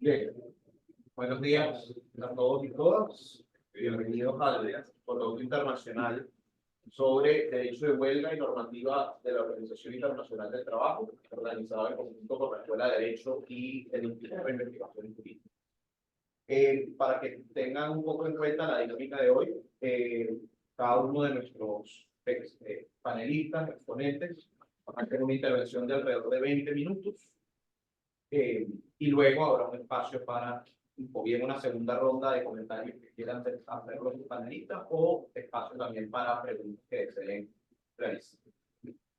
Bien, buenos días a todos y todas. Bienvenidos al Coloquio Internacional sobre Derecho de Huelga y Normativa de la Organización Internacional del Trabajo, organizado en conjunto con la Escuela de Derecho y el Instituto de Investigación Jurídica. Para que tengan un poco en cuenta la dinámica de hoy, cada uno de nuestros panelistas, exponentes, van a hacer una intervención de alrededor de 20 minutos. Y luego habrá un espacio para o bien una segunda ronda de comentarios que quieran hacer los panelistas o espacio también para preguntas que deseen realizar.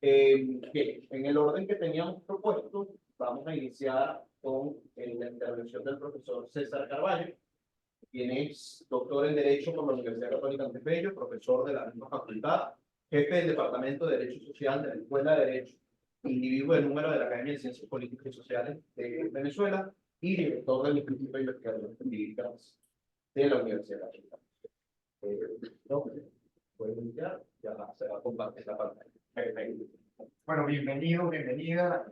Bien, en el orden que teníamos propuesto, vamos a iniciar con la intervención del profesor César Carvalho, quien es doctor en Derecho por la Universidad Católica Andrés Bello, profesor de la misma facultad, jefe del Departamento de Derecho Social de la Escuela de Derecho, individuo de número de la Academia de Ciencias Políticas y Sociales de Venezuela y director del Instituto de Investigaciones Jurídicas de la Universidad Católica. Pueden iniciar, ya se va a compartir la pantalla. Perfecto. Bueno, bienvenido, bienvenida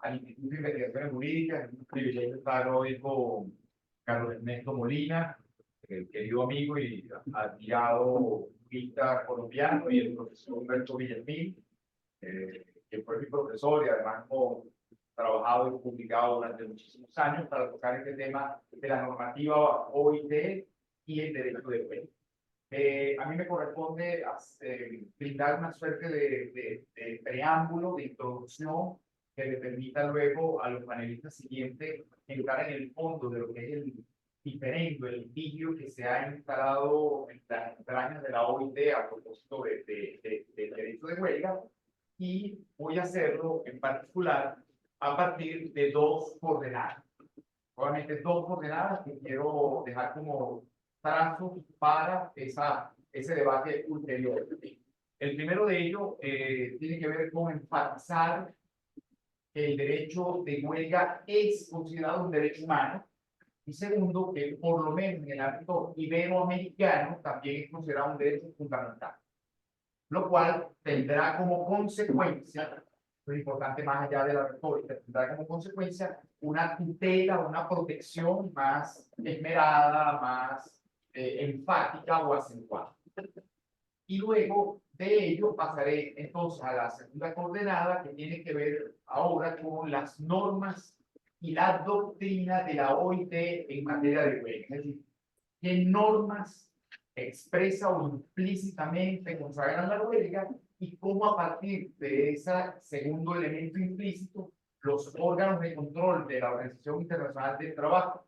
al Instituto de Investigaciones Jurídicas. Es un privilegio estar hoy con Carlos Ernesto Molina, el querido amigo y admirado jurista colombiano, y el profesor Humberto Villamil, que fue mi profesor y además hemos trabajado y publicado durante muchísimos años para tocar este tema de la normativa OIT y el derecho de huelga. A mí me corresponde brindar una suerte de preámbulo, de introducción, que le permita luego a los panelistas siguientes entrar en el fondo de lo que es el diferendo, el litigio que se ha instalado en las entrañas de la OIT a propósito del derecho de huelga, y voy a hacerlo en particular a partir de dos coordenadas. Obviamente dos coordenadas que quiero dejar como trazos para ese debate ulterior. El primero de ellos tiene que ver con enfatizar que el derecho de huelga es considerado un derecho humano, y segundo, que por lo menos en el ámbito iberoamericano también es considerado un derecho fundamental, lo cual tendrá como consecuencia, lo importante más allá de la retórica, tendrá como consecuencia una tutela, una protección más esmerada, más enfática o acentuada. Y luego de ello pasaré entonces a la segunda coordenada, que tiene que ver ahora con las normas y la doctrina de la OIT en materia de huelga. Es decir, qué normas expresa o implícitamente consagran la huelga y cómo a partir de ese segundo elemento implícito los órganos de control de la Organización Internacional del Trabajo,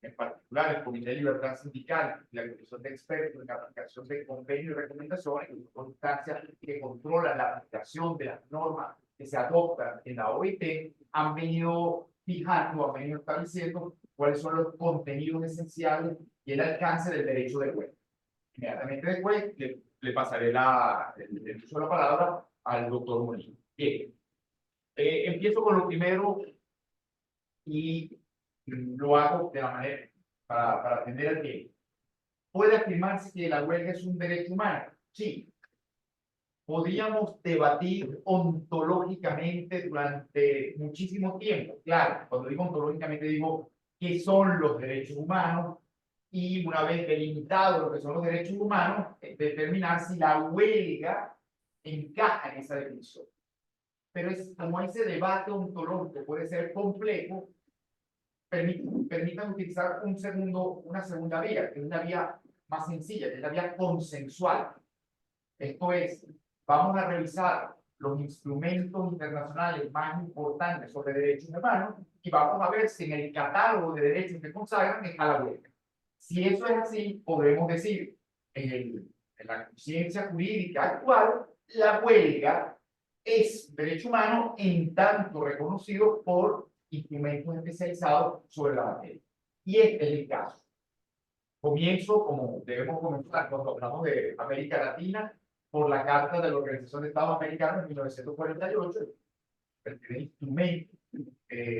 en particular el Comité de Libertad Sindical y la Comisión de Expertos en la aplicación de convenios y recomendaciones, que son instancias que controlan la aplicación de las normas que se adoptan en la OIT, han venido fijando, han venido estableciendo cuáles son los contenidos esenciales y el alcance del derecho de huelga. Inmediatamente después le pasaré el uso de la palabra al doctor Molina. Bien, empiezo con lo primero y lo hago de la manera para atender al tiempo. ¿Puede afirmarse que la huelga es un derecho humano? Sí. Podríamos debatir ontológicamente durante muchísimo tiempo. Claro, cuando digo ontológicamente digo qué son los derechos humanos, y una vez delimitado lo que son los derechos humanos, determinar si la huelga encaja en esa definición. Pero como ese debate ontológico puede ser complejo, permitan utilizar una segunda vía, que es una vía más sencilla, que es la vía consensual. Esto es, vamos a revisar los instrumentos internacionales más importantes sobre derechos humanos y vamos a ver si en el catálogo de derechos que consagran está la huelga. Si eso es así, podremos decir, en la ciencia jurídica actual, la huelga es derecho humano en tanto reconocido por instrumentos especializados sobre la materia. Y este es el caso. Comienzo, como debemos comenzar cuando hablamos de América Latina, por la Carta de la Organización de Estados Americanos en 1948, el primer instrumento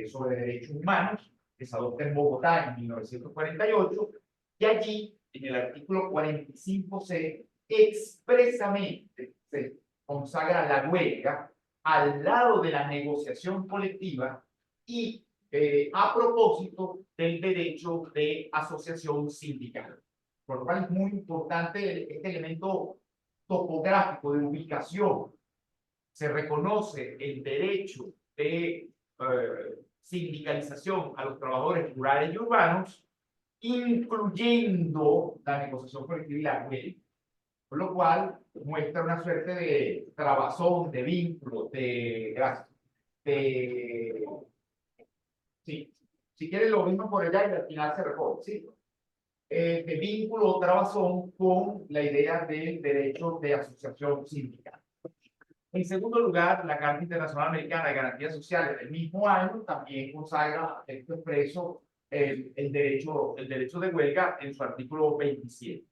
sobre derechos humanos que se adopta en Bogotá en 1948, y allí, en el artículo 45C, expresamente se consagra la huelga al lado de la negociación colectiva y a propósito del derecho de asociación sindical. Por lo cual es muy importante este elemento topográfico de ubicación. Se reconoce el derecho de sindicalización a los trabajadores rurales y urbanos, incluyendo la negociación colectiva y la huelga. Por lo cual muestra una suerte de trabazón, de vínculo, sí, si quieren lo mismo por allá y al final se recoge, ¿sí? De vínculo o trabazón con la idea del derecho de asociación sindical. En segundo lugar, la Carta Internacional Americana de Garantías Sociales del mismo año también consagra a texto expreso el derecho de huelga en su artículo 27.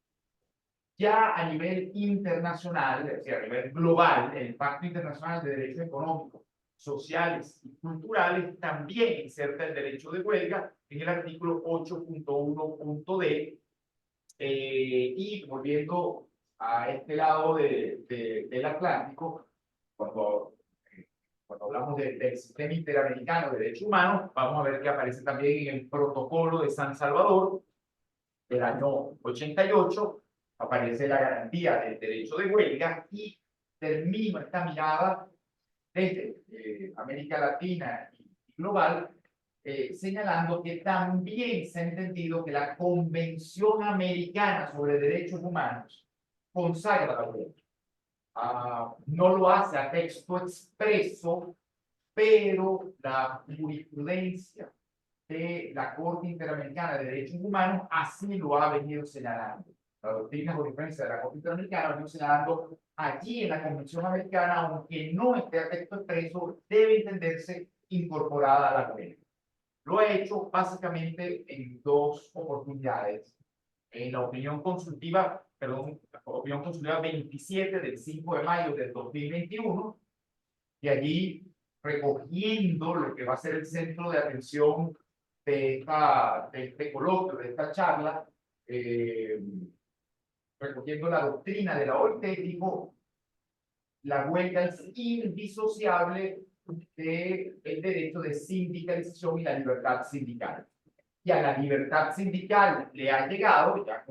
Ya a nivel internacional, es decir, a nivel global, el Pacto Internacional de Derechos Económicos, Sociales y Culturales también inserta el derecho de huelga en el artículo 8.1.d. Y volviendo a este lado del Atlántico, cuando hablamos del sistema interamericano de derechos humanos, vamos a ver que aparece también en el protocolo de San Salvador del año 88, aparece la garantía del derecho de huelga y termino esta mirada desde América Latina y global, señalando que también se ha entendido que la Convención Americana sobre Derechos Humanos consagra la huelga. No lo hace a texto expreso, pero la jurisprudencia de la Corte Interamericana de Derechos Humanos así lo ha venido señalando. La doctrina jurisprudencia de la Corte Interamericana ha venido señalando allí en la Convención Americana, aunque no esté a texto expreso, debe entenderse incorporada a la huelga. Lo ha hecho básicamente en dos oportunidades. En la opinión consultiva, perdón, la opinión consultiva 27 del 5 de mayo del 2021, y allí recogiendo lo que va a ser el centro de atención de este coloquio, de esta charla, recogiendo la doctrina de la OIT, dijo, la huelga es indisociable del derecho de sindicalización y la libertad sindical. Y a la libertad sindical le ha llegado, ya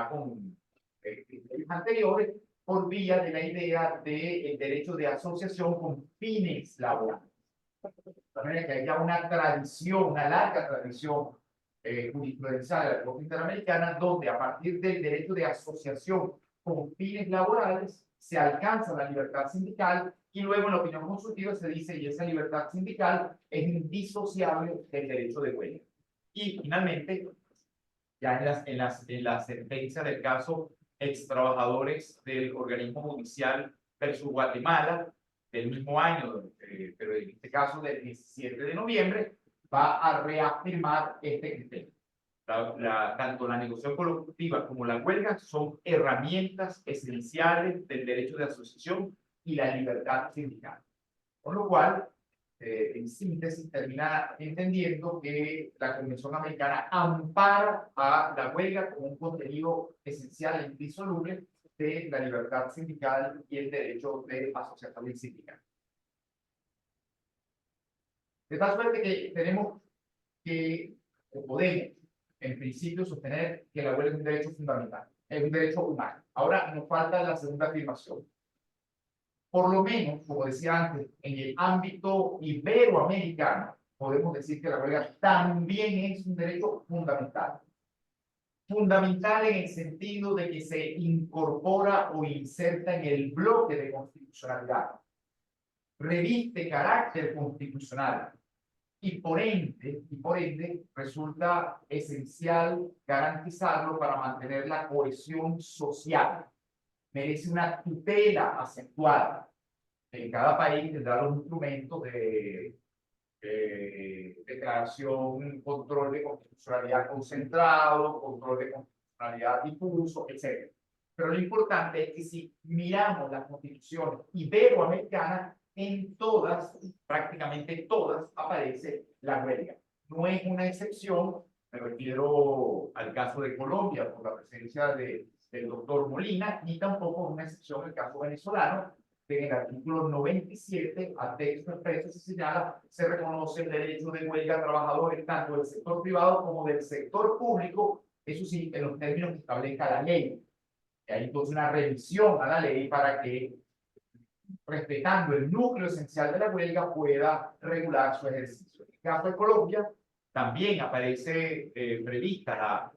con criterios anteriores, por vía de la idea del derecho de asociación con fines laborales. De manera que haya una tradición, una larga tradición jurisprudencial de la Corte Interamericana, donde a partir del derecho de asociación con fines laborales se alcanza la libertad sindical y luego en la opinión consultiva se dice y esa libertad sindical es indisociable del derecho de huelga. Y finalmente, ya en la sentencia del caso extrabajadores del organismo judicial versus Guatemala, del mismo año, pero en este caso del 17 de noviembre, va a reafirmar este criterio. Tanto la negociación colectiva como la huelga son herramientas esenciales del derecho de asociación y la libertad sindical. Por lo cual, en síntesis, termina entendiendo que la Convención Americana ampara a la huelga como un contenido esencial e indisoluble de la libertad sindical y el derecho de asociación sindical. De tal suerte que tenemos que, o podemos, en principio, sostener que la huelga es un derecho fundamental, es un derecho humano. Ahora nos falta la segunda afirmación. Por lo menos, como decía antes, en el ámbito iberoamericano, podemos decir que la huelga también es un derecho fundamental. Fundamental en el sentido de que se incorpora o inserta en el bloque de constitucionalidad. Reviste carácter constitucional y por ende resulta esencial garantizarlo para mantener la cohesión social. Merece una tutela acentuada. En cada país tendrá los instrumentos de declaración, control de constitucionalidad concentrado, control de constitucionalidad difuso, etc. Pero lo importante es que si miramos las constituciones iberoamericanas, en todas, prácticamente todas, aparece la huelga. No es una excepción, me refiero al caso de Colombia, por la presencia del doctor Molina, ni tampoco es una excepción el caso venezolano, que en el artículo 97, al texto expreso se señala, se reconoce el derecho de huelga a trabajadores tanto del sector privado como del sector público, eso sí, en los términos que establezca la ley. Y hay entonces una revisión a la ley para que, respetando el núcleo esencial de la huelga, pueda regular su ejercicio. En el caso de Colombia, también aparece prevista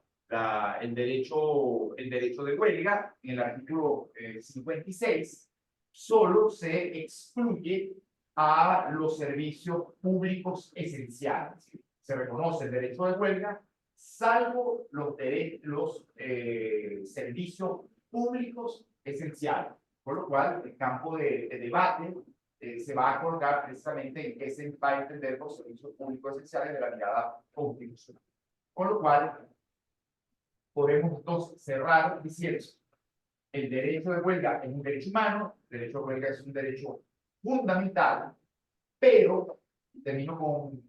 el derecho de huelga en el artículo 56, solo se excluye a los servicios públicos esenciales. Se reconoce el derecho de huelga, salvo los servicios públicos esenciales. Por lo cual, el campo de debate se va a colocar precisamente en qué se va a entender por servicios públicos esenciales de la mirada constitucional. Con lo cual, podemos entonces cerrar diciendo el derecho de huelga es un derecho humano, el derecho de huelga es un derecho fundamental, pero termino con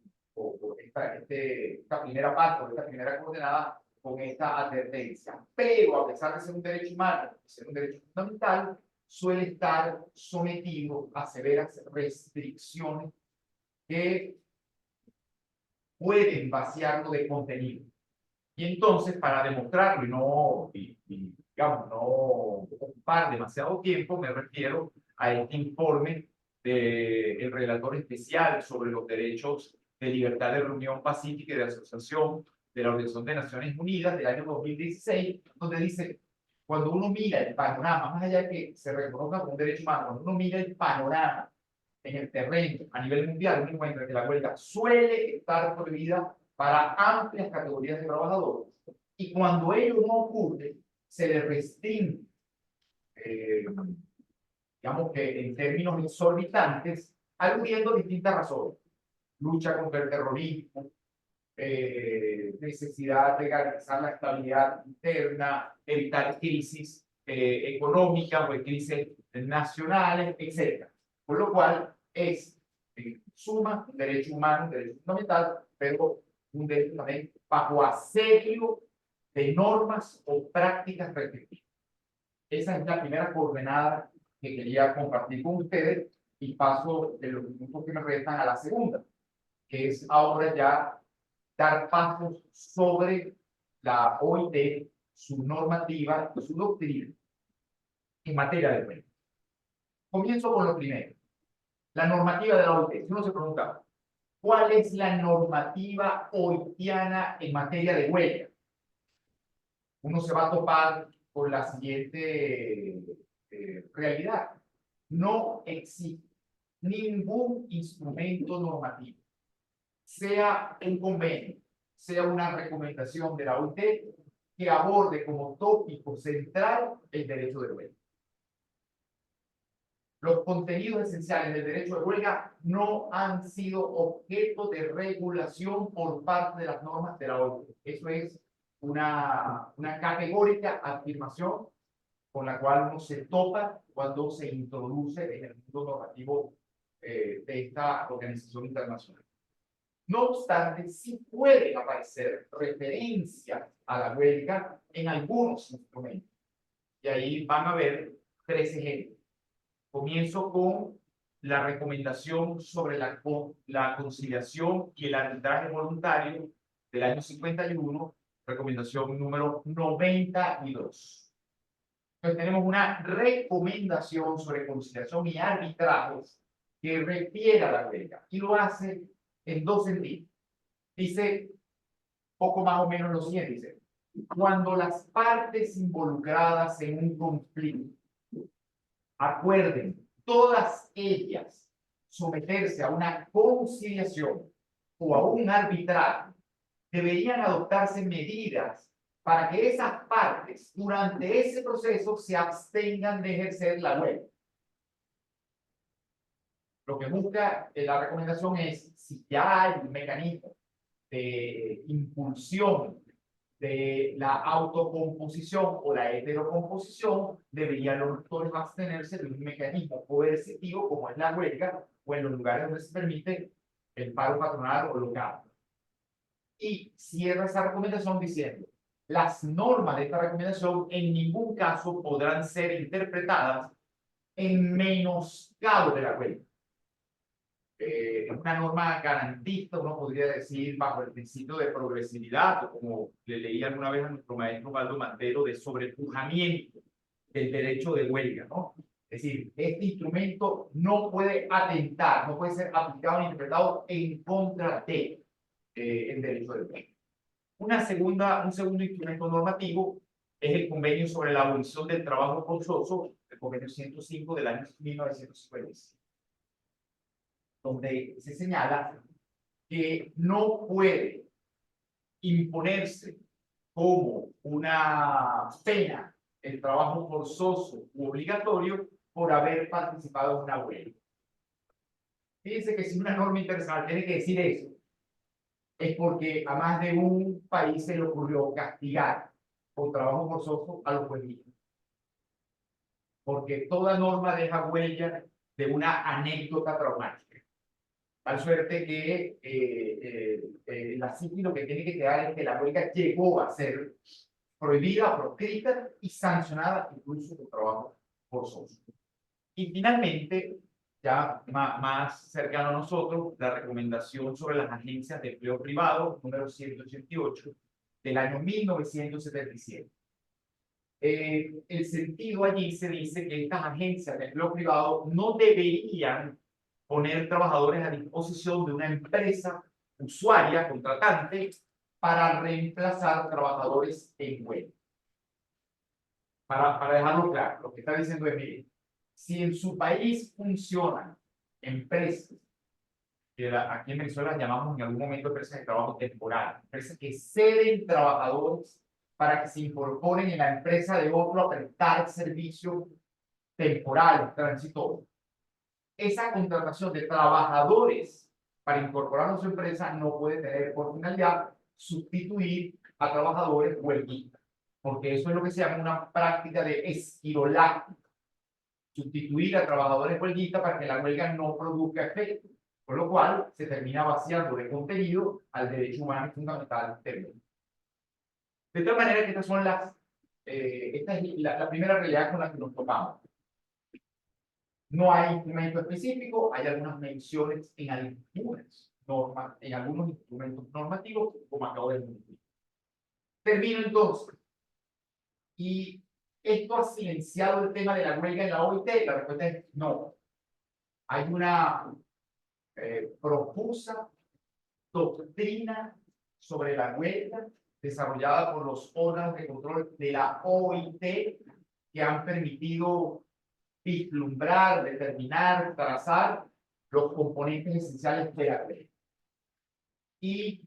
esta primera parte, o esta primera coordenada, con esta advertencia. Pero a pesar de ser un derecho humano, de ser un derecho fundamental, suele estar sometido a severas restricciones que pueden vaciarlo de contenido. Y entonces, para demostrarlo digamos, no ocupar demasiado tiempo, me refiero a este informe del relator especial sobre los derechos de libertad de reunión pacífica y de asociación de la Organización de Naciones Unidas del año 2016, donde dice, cuando uno mira el panorama, más allá de que se reconozca como un derecho humano, cuando uno mira el panorama en el terreno a nivel mundial, uno encuentra que la huelga suele estar prohibida para amplias categorías de trabajadores. Y cuando ello no ocurre, se le restringe, digamos que en términos exorbitantes, aludiendo a distintas razones. Lucha contra el terrorismo, necesidad de garantizar la estabilidad interna, evitar crisis económicas o crisis nacionales, etc. Por lo cual es, en suma, un derecho humano, un derecho fundamental, pero un derecho también bajo asedio de normas o prácticas restrictivas. Esa es la primera coordenada que quería compartir con ustedes y paso de los minutos que me restan a la segunda, que es ahora ya dar pasos sobre la OIT, su normativa y su doctrina en materia de huelga. Comienzo con lo primero, la normativa de la OIT. Si uno se pregunta, ¿cuál es la normativa oitiana en materia de huelga? Uno se va a topar con la siguiente realidad. No existe ningún instrumento normativo, sea un convenio, sea una recomendación de la OIT, que aborde como tópico central el derecho de huelga. Los contenidos esenciales del derecho de huelga no han sido objeto de regulación por parte de las normas de la OIT. Eso es una categórica afirmación con la cual uno se topa cuando se introduce en el mundo normativo de esta organización internacional. No obstante, sí pueden aparecer referencias a la huelga en algunos instrumentos. Y ahí van a ver 3 ejemplos. Comienzo con la recomendación sobre la conciliación y el arbitraje voluntario del año 51, recomendación número 92. Entonces tenemos una recomendación sobre conciliación y arbitrajes que refiere a la huelga y lo hace en 2 sentidos. Dice poco más o menos lo siguiente, dice, cuando las partes involucradas en un conflicto acuerden todas ellas someterse a una conciliación o a un arbitraje, deberían adoptarse medidas para que esas partes durante ese proceso se abstengan de ejercer la huelga. Lo que busca la recomendación es, si ya hay un mecanismo de impulsión de la autocomposición o la heterocomposición, deberían los actores abstenerse de un mecanismo coercitivo como es la huelga o en los lugares donde se permite el paro patronal o local. Y cierra esa recomendación diciendo, las normas de esta recomendación en ningún caso podrán ser interpretadas en menoscabo de la huelga. Una norma garantista, uno podría decir, bajo el principio de progresividad, o como le leí alguna vez a nuestro maestro Valdo Mantero, de sobrepujamiento del derecho de huelga, ¿no? Es decir, este instrumento no puede atentar, no puede ser aplicado ni interpretado en contra de el derecho de huelga. Un segundo instrumento normativo es el Convenio sobre la Abolición del Trabajo Forzoso, el Convenio 105 del año 1955, donde se señala que no puede imponerse como una pena el trabajo forzoso u obligatorio por haber participado en una huelga. Fíjense que si una norma internacional tiene que decir eso, es porque a más de un país se le ocurrió castigar por trabajo forzoso a los huelguistas. Porque toda norma deja huella de una anécdota traumática. Tal suerte que la CICI lo que tiene que quedar es que la huelga llegó a ser prohibida, proscrita y sancionada incluso por trabajo forzoso. Y finalmente, ya más cercano a nosotros, la recomendación sobre las agencias de empleo privado, número 188, del año 1977. El sentido allí se dice que estas agencias de empleo privado no deberían poner trabajadores a disposición de una empresa usuaria, contratante, para reemplazar trabajadores en huelga. Para dejarlo claro, lo que está diciendo es, mire, si en su país funcionan empresas, que aquí en Venezuela llamamos en algún momento empresas de trabajo temporal, empresas que ceden trabajadores para que se incorporen en la empresa de otro a prestar servicio temporal, transitorio. Esa contratación de trabajadores para incorporar a su empresa no puede tener por finalidad sustituir a trabajadores huelguistas, porque eso es lo que se llama una práctica de esquiroláctica. Sustituir a trabajadores huelguistas para que la huelga no produzca efecto, por lo cual se termina vaciando de contenido al derecho humano fundamental del huelga. De tal manera que estas son esta es la primera realidad con la que nos topamos. No hay instrumento específico, hay algunas menciones en algunas normas, en algunos instrumentos normativos, como acabo de decir. Termino entonces. Y esto ha silenciado el tema de la huelga en la OIT. La respuesta es no. Hay una profusa doctrina sobre la huelga desarrollada por los órganos de control de la OIT que han permitido vislumbrar, determinar, trazar los componentes esenciales de la huelga. ¿Y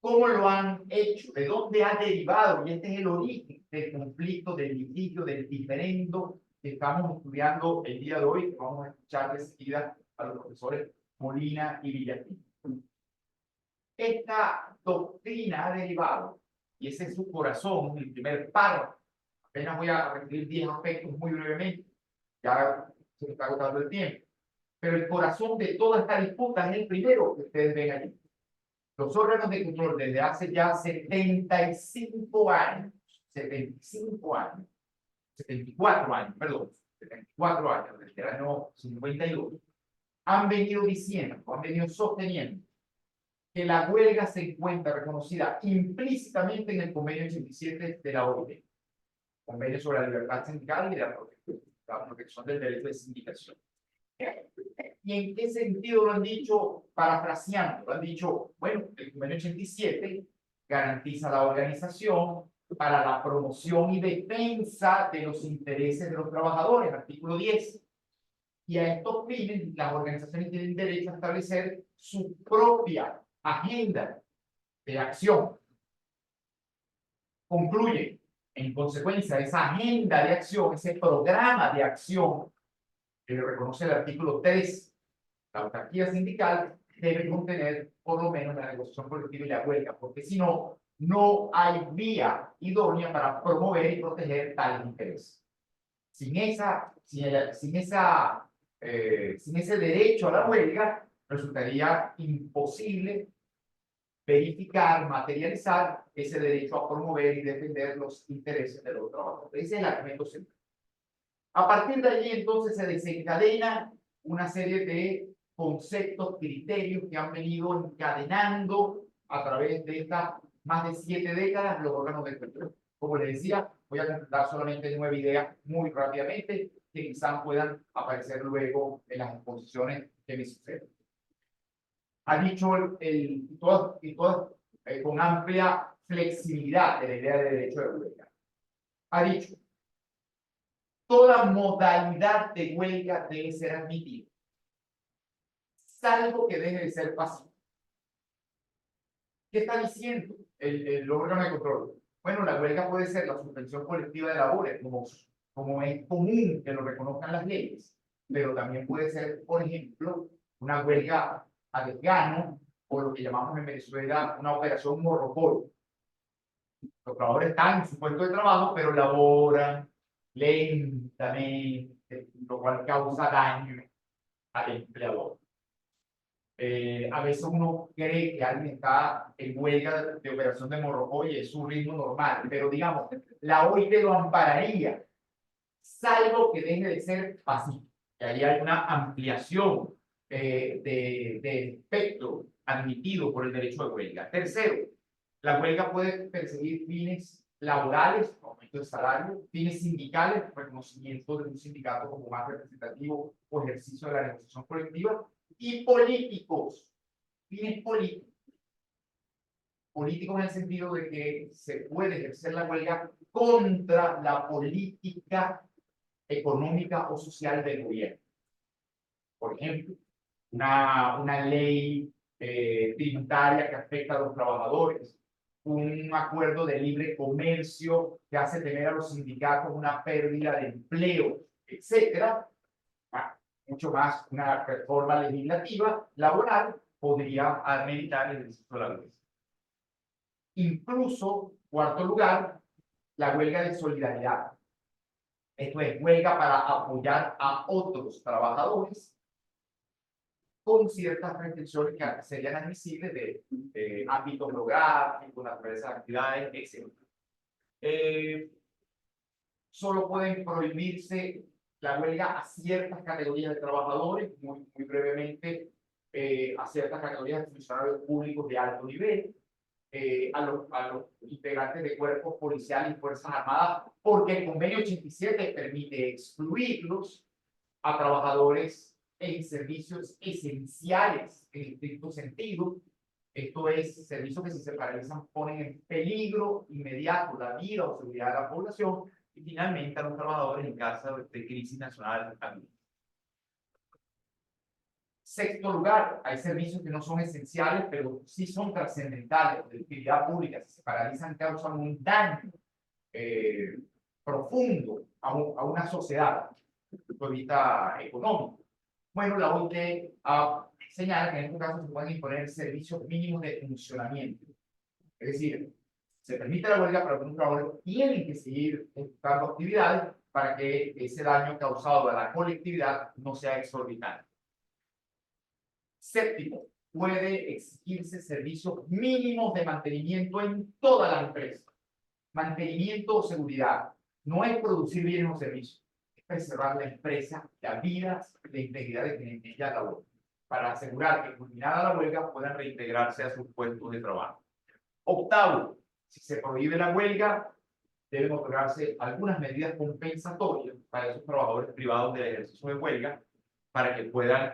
cómo lo han hecho? ¿De dónde ha derivado? Y este es el origen del conflicto, del litigio, del diferendo que estamos estudiando el día de hoy. Vamos a escuchar de seguida a los profesores Molina y Villatín. Esta doctrina ha derivado, y ese es su corazón, el primer párrafo. Apenas voy a referir 10 aspectos muy brevemente. Ya se me está agotando el tiempo. Pero el corazón de toda esta disputa es el primero que ustedes ven allí. Los órganos de control desde hace ya 75 años, 74 años, perdón, 74 años, desde el año 52, han venido diciendo, han venido sosteniendo que la huelga se encuentra reconocida implícitamente en el convenio 87 de la OIT, convenio sobre la libertad sindical y la protección del derecho de sindicación. ¿Y en qué sentido lo han dicho? Parafraseando, lo han dicho, bueno, el convenio 87 garantiza la organización para la promoción y defensa de los intereses de los trabajadores, artículo 10. Y a estos fines, las organizaciones tienen derecho a establecer su propia agenda de acción. Concluye, en consecuencia, esa agenda de acción, ese programa de acción que reconoce el artículo 3, la autarquía sindical debe contener por lo menos la negociación colectiva y la huelga, porque si no, no hay vía idónea para promover y proteger tales intereses. Sin ese derecho a la huelga, resultaría imposible verificar, materializar ese derecho a promover y defender los intereses de los trabajadores. Ese es el argumento central. A partir de allí, entonces, se desencadena una serie de conceptos, criterios que han venido encadenando a través de estas más de 7 décadas los órganos de control. Como les decía, voy a dar solamente 9 ideas muy rápidamente que quizás puedan aparecer luego en las exposiciones que me suceden. Ha dicho con amplia flexibilidad de la idea de derecho de huelga. Ha dicho, toda modalidad de huelga debe ser admitida, salvo que deje de ser pasiva. ¿Qué está diciendo el órgano de control? Bueno, la huelga puede ser la suspensión colectiva de labores, como es común que lo reconozcan las leyes, pero también puede ser, por ejemplo, una huelga a desgano, o lo que llamamos en Venezuela una operación morrocoy. Los trabajadores están en su puesto de trabajo, pero laboran lentamente, lo cual causa daño al empleador. A veces uno cree que alguien está en huelga de operación de morrocoy y es su ritmo normal, pero digamos, la OIT lo ampararía, salvo que deje de ser pasivo. Que ahí hay una ampliación de espectro admitido por el derecho de huelga. Tercero, la huelga puede perseguir fines laborales, aumento de salario, fines sindicales, reconocimiento de un sindicato como más representativo o ejercicio de la negociación colectiva, y políticos, fines políticos. Políticos en el sentido de que se puede ejercer la huelga contra la política económica o social del gobierno. Por ejemplo, una ley tributaria que afecta a los trabajadores, un acuerdo de libre comercio que hace tener a los sindicatos una pérdida de empleo, etcétera. Mucho más una reforma legislativa laboral podría ameritar el ejercicio de la violencia. Incluso, cuarto lugar, la huelga de solidaridad. Esto es huelga para apoyar a otros trabajadores con ciertas restricciones que serían admisibles de ámbito geográfico, naturaleza de actividades, etc. Solo pueden prohibirse la huelga a ciertas categorías de trabajadores, muy brevemente, a ciertas categorías de funcionarios públicos de alto nivel, a los integrantes de cuerpos policiales y fuerzas armadas, porque el convenio 87 permite excluirlos a trabajadores en servicios esenciales en estricto sentido. Esto es, servicios que si se paralizan ponen en peligro inmediato la vida o seguridad de la población, y finalmente a los trabajadores en caso de crisis nacional también. Sexto lugar, hay servicios que no son esenciales, pero sí son trascendentales de utilidad pública. Si se paralizan, causan un daño profundo a una sociedad, ahorita económico. Bueno, la OIT señala que en este caso se pueden imponer servicios mínimos de funcionamiento. Es decir, se permite la huelga, pero algunos trabajadores tienen que seguir ejecutando actividades para que ese daño causado a la colectividad no sea exorbitante. Séptimo, puede exigirse servicios mínimos de mantenimiento en toda la empresa. Mantenimiento o seguridad no es producir bienes o servicios, es preservar la empresa, la vida, la integridad de quienes en ella laboran, para asegurar que culminada la huelga puedan reintegrarse a sus puestos de trabajo. Octavo, si se prohíbe la huelga, deben otorgarse algunas medidas compensatorias para esos trabajadores privados del ejercicio de huelga para que puedan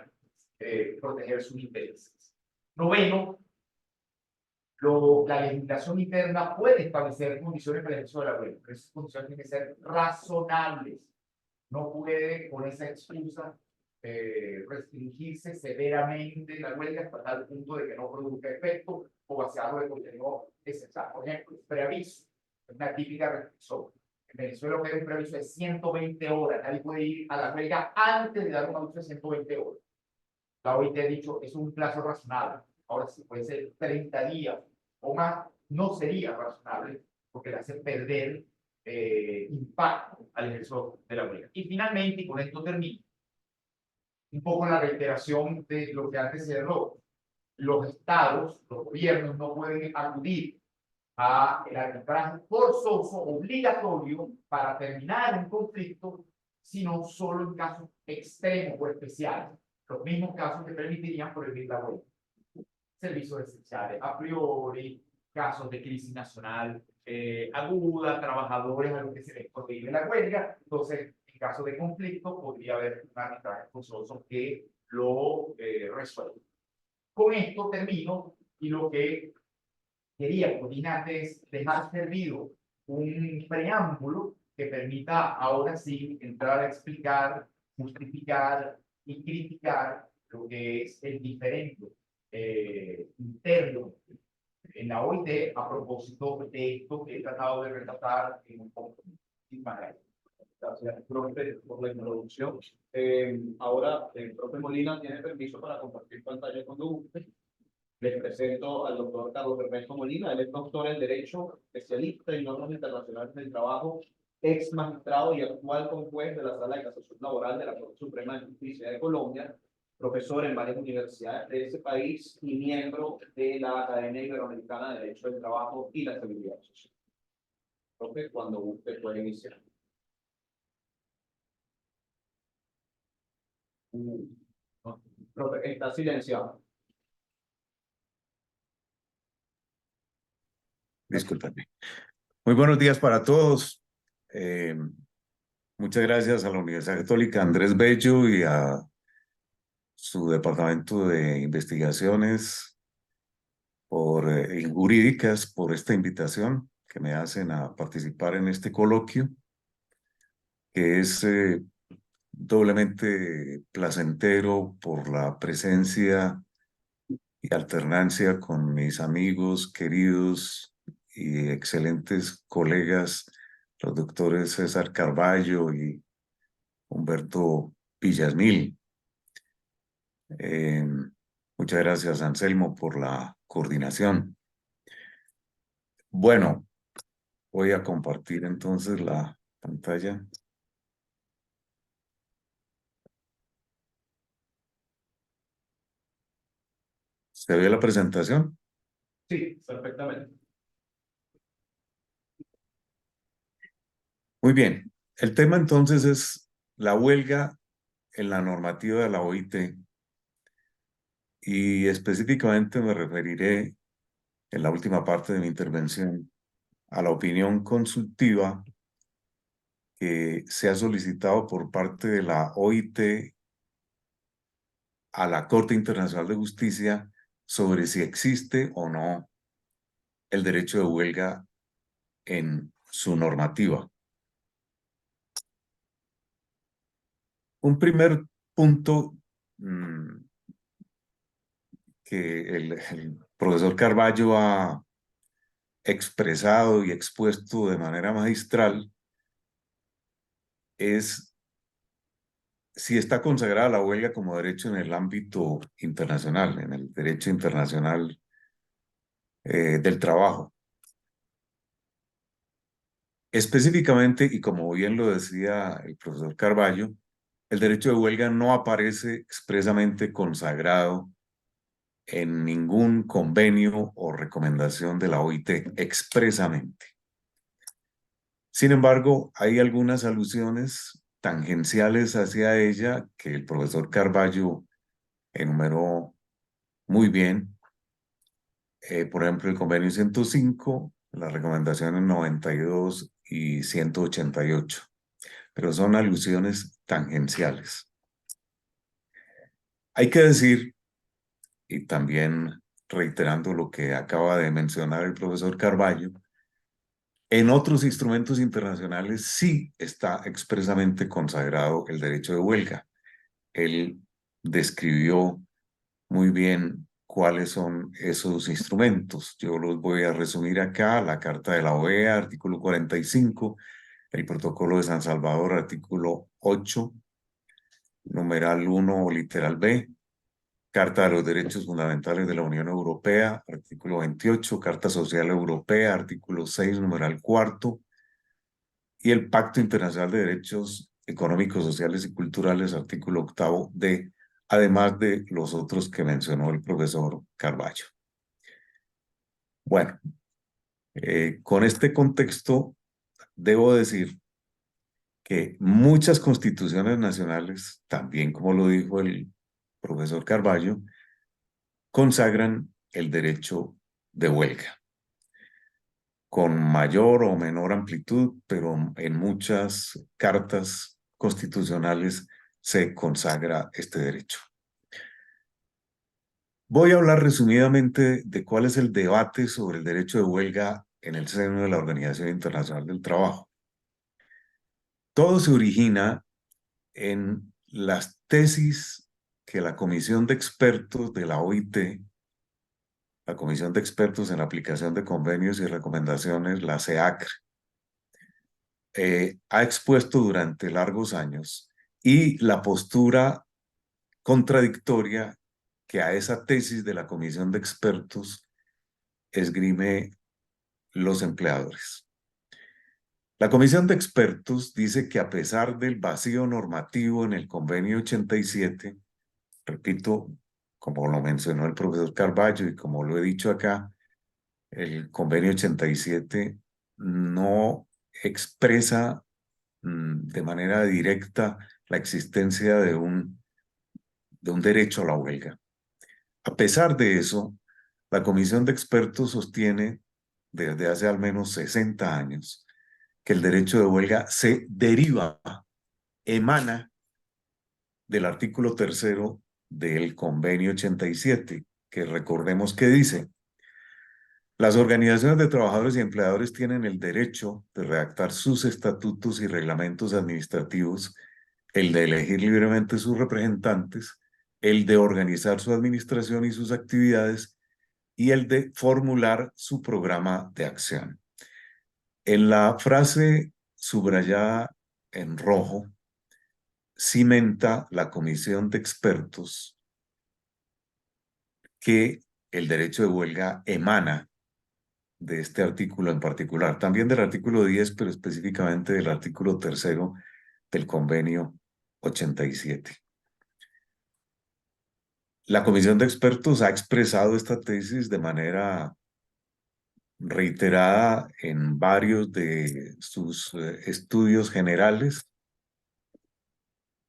proteger sus intereses. Noveno, la legislación interna puede establecer condiciones para el ejercicio de la huelga, pero esas condiciones tienen que ser razonables. No puede, con esa excusa, restringirse severamente la huelga hasta tal punto de que no produzca efecto o vaciarlo de contenido esencial. Por ejemplo, preaviso, es una típica restricción. En Venezuela hay un preaviso de 120 horas. Nadie puede ir a la huelga antes de dar un aviso de 120 horas. La OIT ha dicho es un plazo razonable. Ahora, si puede ser 30 días o más, no sería razonable porque le hace perder impacto al ejercicio de la huelga. Y finalmente, y con esto termino, un poco la reiteración de lo que antes se habló. Los estados, los gobiernos no pueden acudir al arbitraje forzoso, obligatorio, para terminar un conflicto sino solo en casos extremos o especiales, los mismos casos que permitirían prohibir la huelga. Servicios esenciales a priori, casos de crisis nacional aguda, trabajadores a los que se les prohíbe la huelga. Entonces, en caso de conflicto, podría haber un arbitraje forzoso que lo resuelva. Con esto termino, y lo que quería coordinar es dejar servido un preámbulo que permita ahora sí entrar a explicar, justificar y criticar lo que es el diferente interno en la OIT a propósito de esto que he tratado de retratar en un poco. Gracias, profe, por la introducción. Ahora, el profe Molina tiene permiso para compartir pantalla con usted. Les presento al doctor Carlos Ernesto Molina. Él es doctor en Derecho, especialista en normas internacionales del trabajo, ex magistrado y actual juez de la Sala de Casación Laboral de la Corte Suprema de Justicia de Colombia, profesor en varias universidades de ese país y miembro de la Academia Iberoamericana de Derecho del Trabajo y la Seguridad Social. Profe, cuando usted puede iniciar. Profe, está silenciado. Discúlpame. Muy buenos días para todos. Muchas gracias a la Universidad Católica Andrés Bello y a su departamento de investigaciones jurídicas por esta invitación que me hacen a participar en este coloquio, que es doblemente placentero por la presencia y alternancia con mis amigos queridos y excelentes colegas, los doctores César Carballo y Humberto Villasmil. Muchas gracias, Anselmo, por la coordinación. Bueno, voy a compartir entonces la pantalla. ¿Se ve la presentación? Sí, perfectamente. Muy bien. El tema entonces es la huelga en la normativa de la OIT y específicamente me referiré en la última parte de mi intervención a la opinión consultiva que se ha solicitado por parte de la OIT a la Corte Internacional de Justicia sobre si existe o no el derecho de huelga en su normativa. Un primer punto que el profesor Carballo ha expresado y expuesto de manera magistral es si está consagrada la huelga como derecho en el ámbito internacional, en el derecho internacional del trabajo. Específicamente, y como bien lo decía el profesor Carballo, el derecho de huelga no aparece expresamente consagrado en ningún convenio o recomendación de la OIT, expresamente. Sin embargo, hay algunas alusiones tangenciales hacia ella que el profesor Carballo enumeró muy bien. Por ejemplo, el convenio 105, las recomendaciones 92 y 188, pero son alusiones tangenciales. Hay que decir, y también reiterando lo que acaba de mencionar el profesor Carballo, en otros instrumentos internacionales sí está expresamente consagrado el derecho de huelga. Él describió muy bien cuáles son esos instrumentos. Yo los voy a resumir acá: la Carta de la OEA, artículo 45, el Protocolo de San Salvador, artículo 8, numeral 1, literal B, Carta de los Derechos Fundamentales de la Unión Europea, artículo 28, Carta Social Europea, artículo 6, numeral 4, y el Pacto Internacional de Derechos Económicos, Sociales y Culturales, artículo 8 D, además de los otros que mencionó el profesor Carballo. Bueno, con este contexto, debo decir que muchas constituciones nacionales, también como lo dijo el profesor Carballo, consagran el derecho de huelga, con mayor o menor amplitud, pero en muchas cartas constitucionales se consagra este derecho. Voy a hablar resumidamente de cuál es el debate sobre el derecho de huelga en el seno de la Organización Internacional del Trabajo. Todo se origina en las tesis que la Comisión de Expertos de la OIT, la Comisión de Expertos en la Aplicación de Convenios y Recomendaciones, la CEACR, ha expuesto durante largos años, y la postura contradictoria que a esa tesis de la Comisión de Expertos esgrime los empleadores. La Comisión de Expertos dice que a pesar del vacío normativo en el Convenio 87, repito, como lo mencionó el profesor Carballo y como lo he dicho acá, el Convenio 87 no expresa de manera directa la existencia de un derecho a la huelga. A pesar de eso, la Comisión de Expertos sostiene desde hace al menos 60 años que el derecho de huelga se deriva, emana del artículo 3º del Convenio 87, que recordemos que dice: las organizaciones de trabajadores y empleadores tienen el derecho de redactar sus estatutos y reglamentos administrativos, el de elegir libremente sus representantes, el de organizar su administración y sus actividades, y el de formular su programa de acción. En la frase subrayada en rojo, cimenta la Comisión de Expertos que el derecho de huelga emana de este artículo en particular, también del artículo 10, pero específicamente del artículo 3º del Convenio 87. La Comisión de Expertos ha expresado esta tesis de manera reiterada en varios de sus estudios generales,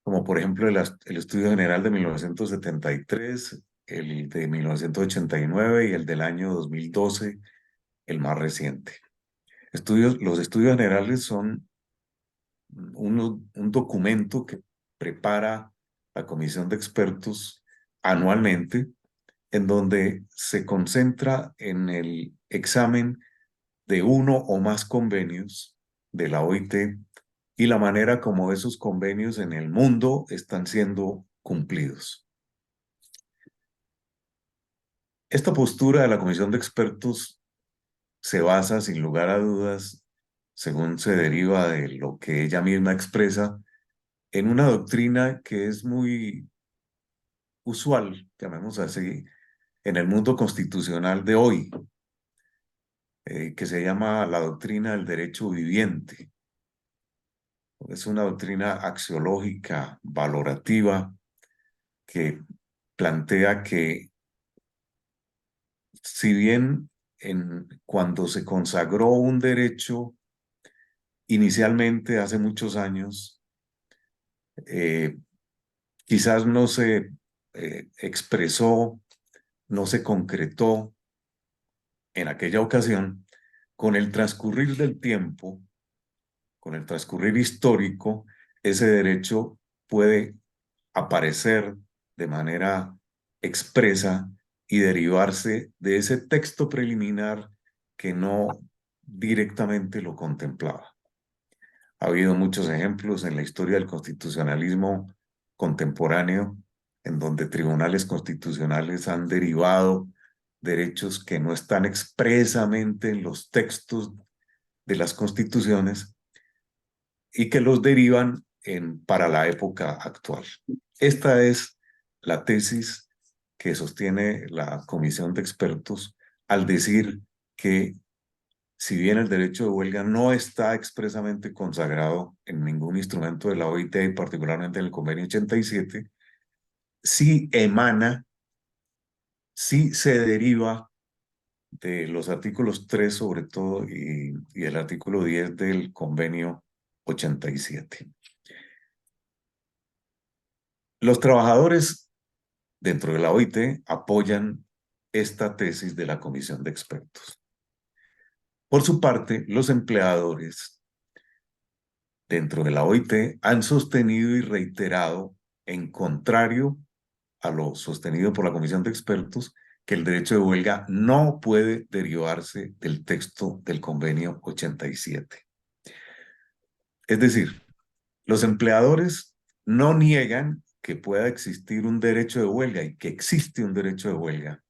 como por ejemplo el Estudio General de 1973, el de 1989 y el del año 2012, el más reciente. Los estudios generales son un documento que prepara la Comisión de Expertos anualmente, en donde se concentra en el examen de uno o más convenios de la OIT y la manera como esos convenios en el mundo están siendo cumplidos. Esta postura de la Comisión de Expertos se basa, sin lugar a dudas, según se deriva de lo que ella misma expresa, en una doctrina que es muy usual, llamemos así, en el mundo constitucional de hoy, que se llama la doctrina del derecho viviente. Es una doctrina axiológica, valorativa, que plantea que si bien cuando se consagró un derecho inicialmente hace muchos años, quizás no se expresó, no se concretó en aquella ocasión, con el transcurrir del tiempo, con el transcurrir histórico, ese derecho puede aparecer de manera expresa y derivarse de ese texto preliminar que no directamente lo contemplaba. Ha habido muchos ejemplos en la historia del constitucionalismo contemporáneo en donde tribunales constitucionales han derivado derechos que no están expresamente en los textos de las constituciones y que los derivan para la época actual. Esta es la tesis que sostiene la Comisión de Expertos al decir que si bien el derecho de huelga no está expresamente consagrado en ningún instrumento de la OIT, y particularmente en el Convenio 87, sí emana, sí se deriva de los artículos 3 sobre todo y el artículo 10 del Convenio 87. Los trabajadores dentro de la OIT apoyan esta tesis de la comisión de expertos. Por su parte, los empleadores dentro de la OIT han sostenido y reiterado, en contrario a lo sostenido por la comisión de expertos, que el derecho de huelga no puede derivarse del texto del convenio 87. Es decir, los empleadores no niegan que pueda existir un derecho de huelga y que existe un derecho de huelga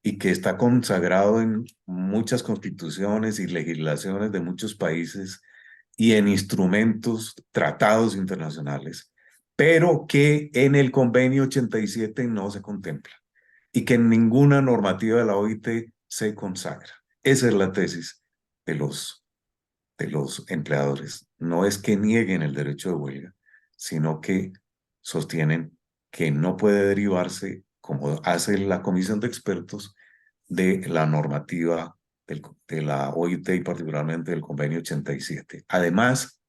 y que está consagrado en muchas constituciones y legislaciones de muchos países y en instrumentos, tratados internacionales, pero que en el convenio 87 no se contempla y que en ninguna normativa de la OIT se consagra. Esa es la tesis de los empleadores. No es que nieguen el derecho de huelga, sino que sostienen que no puede derivarse, como hace la comisión de expertos, de la normativa de la OIT y particularmente del convenio 87. Además,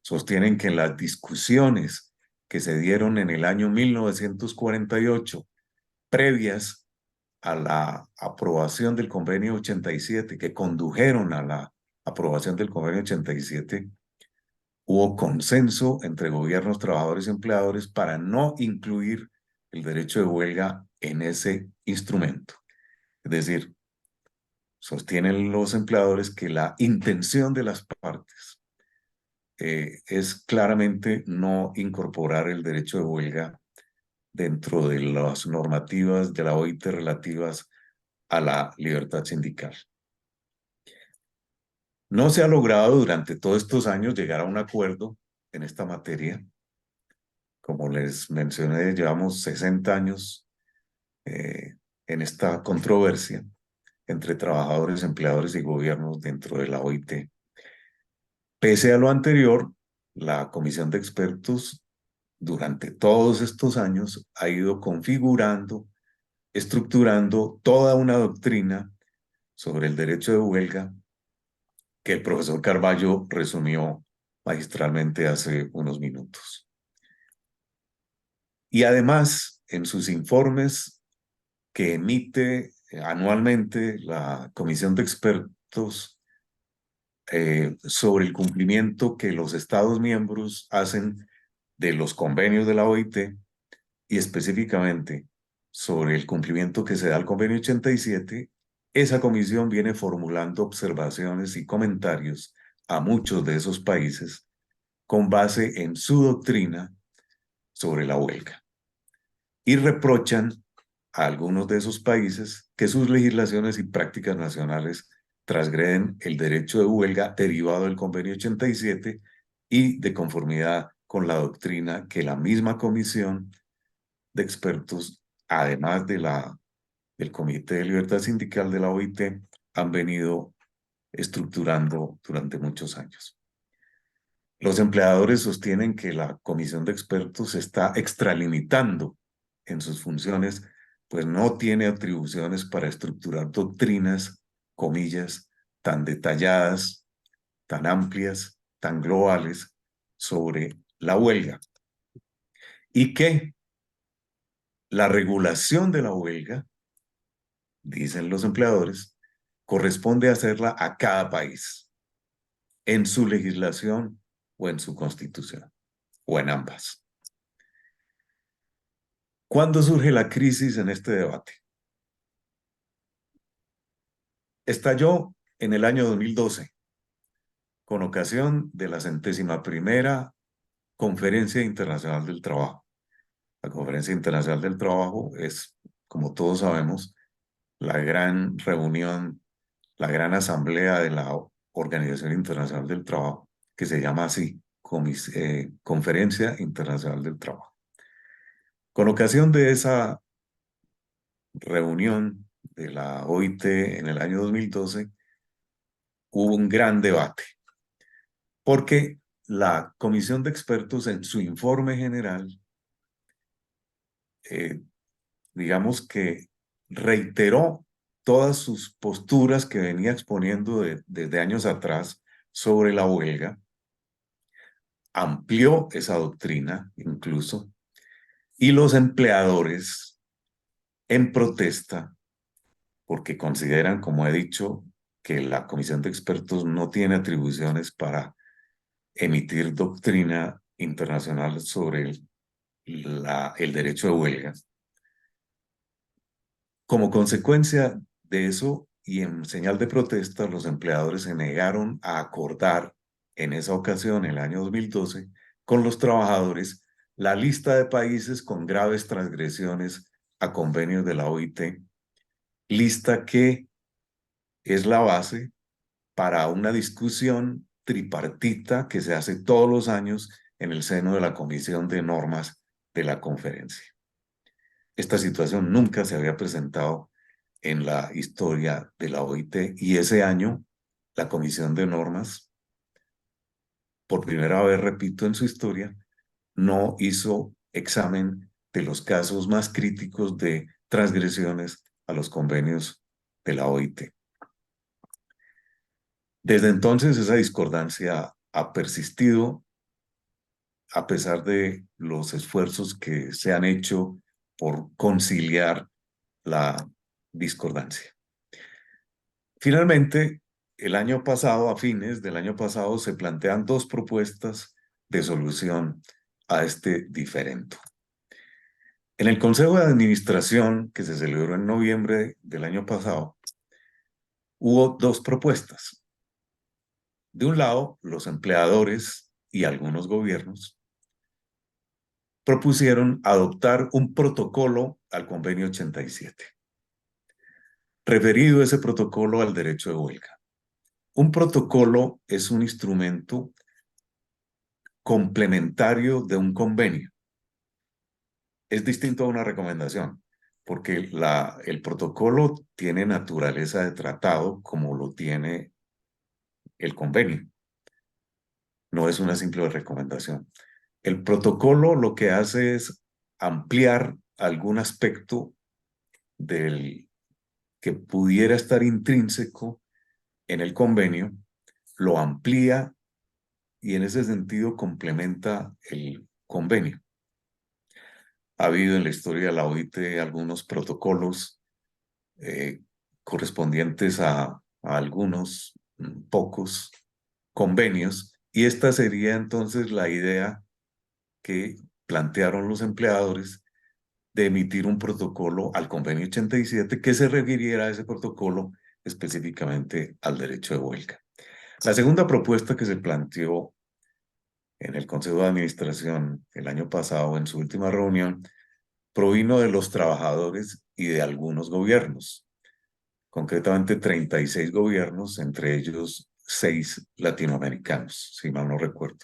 sostienen que en las discusiones que se dieron en el año 1948, previas a la aprobación del convenio 87, que condujeron a la aprobación del convenio 87, hubo consenso entre gobiernos, trabajadores y empleadores para no incluir el derecho de huelga en ese instrumento. Es decir, sostienen los empleadores que la intención de las partes es claramente no incorporar el derecho de huelga dentro de las normativas de la OIT relativas a la libertad sindical. No se ha logrado durante todos estos años llegar a un acuerdo en esta materia. Como les mencioné, llevamos 60 años en esta controversia entre trabajadores, empleadores y gobiernos dentro de la OIT. Pese a lo anterior, la comisión de expertos durante todos estos años ha ido configurando, estructurando toda una doctrina sobre el derecho de huelga que el profesor Carballo resumió magistralmente hace unos minutos. Y además, en sus informes que emite anualmente la comisión de expertos sobre el cumplimiento que los Estados miembros hacen de los convenios de la OIT y específicamente sobre el cumplimiento que se da al convenio 87, esa comisión viene formulando observaciones y comentarios a muchos de esos países con base en su doctrina sobre la huelga. Y reprochan a algunos de esos países que sus legislaciones y prácticas nacionales transgreden el derecho de huelga derivado del convenio 87 y de conformidad con la doctrina que la misma comisión de expertos, además de del Comité de Libertad Sindical de la OIT, han venido estructurando durante muchos años. Los empleadores sostienen que la comisión de expertos se está extralimitando en sus funciones, pues no tiene atribuciones para estructurar doctrinas, comillas, tan detalladas, tan amplias, tan globales sobre la huelga. Y que la regulación de la huelga, dicen los empleadores, corresponde hacerla a cada país, en su legislación o en su constitución, o en ambas. ¿Cuándo surge la crisis en este debate? Estalló en el año 2012, con ocasión de la 101ª Conferencia Internacional del Trabajo. La Conferencia Internacional del Trabajo es, como todos sabemos, la gran reunión, la gran asamblea de la Organización Internacional del Trabajo, que se llama así, Conferencia Internacional del Trabajo. Con ocasión de esa reunión de la OIT en el año 2012, hubo un gran debate, porque la comisión de expertos en su informe general, digamos que reiteró todas sus posturas que venía exponiendo desde años atrás sobre la huelga, amplió esa doctrina incluso, y los empleadores, en protesta, porque consideran, como he dicho, que la comisión de expertos no tiene atribuciones para emitir doctrina internacional sobre el derecho de huelga. Como consecuencia de eso y en señal de protesta, los empleadores se negaron a acordar en esa ocasión, en el año 2012, con los trabajadores la lista de países con graves transgresiones a convenios de la OIT, lista que es la base para una discusión tripartita que se hace todos los años en el seno de la Comisión de Normas de la conferencia. Esta situación nunca se había presentado en la historia de la OIT y ese año la Comisión de Normas, por primera vez, repito, en su historia, no hizo examen de los casos más críticos de transgresiones a los convenios de la OIT. Desde entonces esa discordancia ha persistido a pesar de los esfuerzos que se han hecho por conciliar la discordancia. Finalmente, el año pasado, a fines del año pasado, se plantean dos propuestas de solución a este diferendo. En el Consejo de Administración, que se celebró en noviembre del año pasado, hubo dos propuestas. De un lado, los empleadores y algunos gobiernos propusieron adoptar un protocolo al Convenio 87, referido ese protocolo al derecho de huelga. Un protocolo es un instrumento complementario de un convenio. Es distinto a una recomendación, porque el protocolo tiene naturaleza de tratado como lo tiene el convenio. No es una simple recomendación. El protocolo lo que hace es ampliar algún aspecto del que pudiera estar intrínseco en el convenio, lo amplía y en ese sentido complementa el convenio. Ha habido en la historia de la OIT algunos protocolos correspondientes a algunos pocos convenios, y esta sería entonces la idea que plantearon los empleadores de emitir un protocolo al convenio 87 que se refiriera a ese protocolo específicamente al derecho de huelga. La segunda propuesta que se planteó en el Consejo de Administración el año pasado, en su última reunión, provino de los trabajadores y de algunos gobiernos, concretamente 36 gobiernos, entre ellos 6 latinoamericanos, si mal no recuerdo,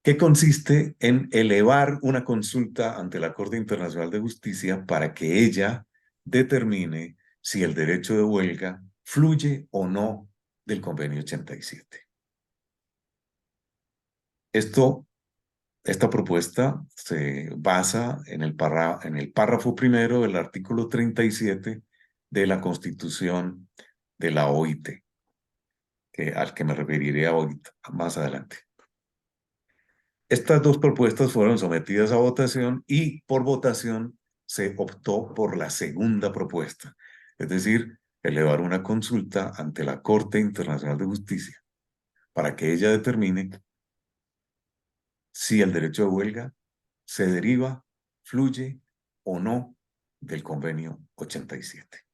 que consiste en elevar una consulta ante la Corte Internacional de Justicia para que ella determine si el derecho de huelga fluye o no del Convenio 87. Esta propuesta se basa en el párrafo primero del artículo 37 de la Constitución de la OIT, al que me referiré ahorita, más adelante. Estas dos propuestas fueron sometidas a votación y por votación se optó por la segunda propuesta, es decir, elevar una consulta ante la Corte Internacional de Justicia para que ella determine si el derecho de huelga se deriva, fluye o no del Convenio 87.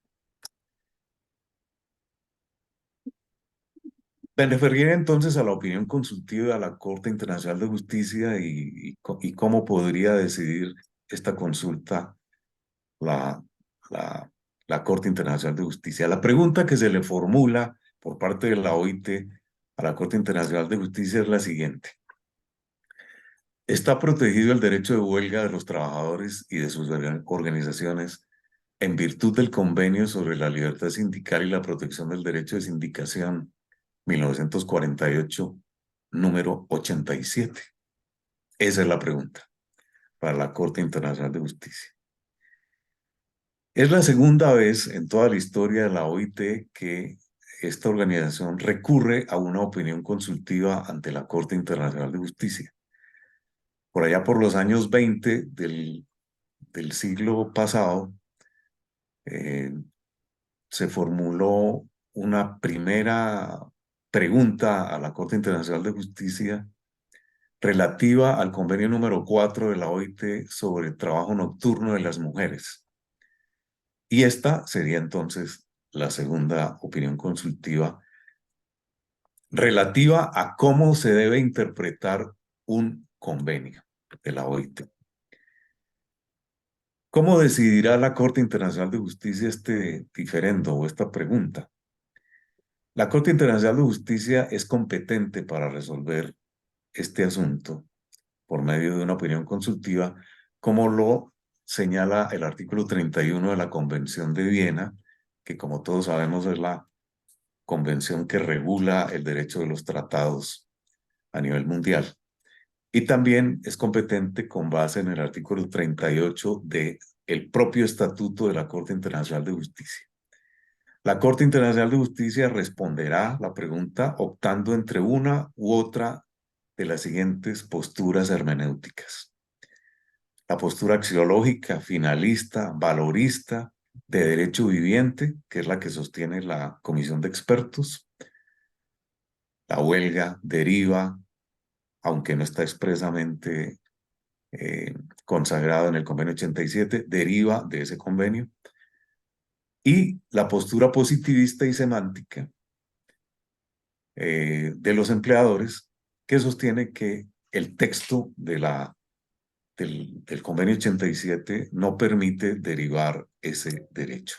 Me referiré entonces a la opinión consultiva de la Corte Internacional de Justicia y cómo podría decidir esta consulta la Corte Internacional de Justicia. La pregunta que se le formula por parte de la OIT a la Corte Internacional de Justicia es la siguiente. ¿Está protegido el derecho de huelga de los trabajadores y de sus organizaciones en virtud del Convenio sobre la Libertad Sindical y la Protección del Derecho de Sindicación 1948, número 87? Esa es la pregunta para la Corte Internacional de Justicia. Es la segunda vez en toda la historia de la OIT que esta organización recurre a una opinión consultiva ante la Corte Internacional de Justicia. Por allá por los años 20 del siglo pasado, se formuló una primera pregunta a la Corte Internacional de Justicia relativa al convenio número 4 de la OIT sobre el trabajo nocturno de las mujeres. Y esta sería entonces la segunda opinión consultiva relativa a cómo se debe interpretar un convenio de la OIT. ¿Cómo decidirá la Corte Internacional de Justicia este diferendo o esta pregunta? La Corte Internacional de Justicia es competente para resolver este asunto por medio de una opinión consultiva, como lo señala el artículo 31 de la Convención de Viena, que como todos sabemos es la convención que regula el derecho de los tratados a nivel mundial. Y también es competente con base en el artículo 38 del propio Estatuto de la Corte Internacional de Justicia. La Corte Internacional de Justicia responderá la pregunta optando entre una u otra de las siguientes posturas hermenéuticas: la postura axiológica, finalista, valorista, de derecho viviente, que es la que sostiene la comisión de expertos. La huelga deriva, aunque no está expresamente consagrado en el convenio 87, deriva de ese convenio. Y la postura positivista y semántica de los empleadores, que sostiene que el texto del convenio 87 no permite derivar ese derecho.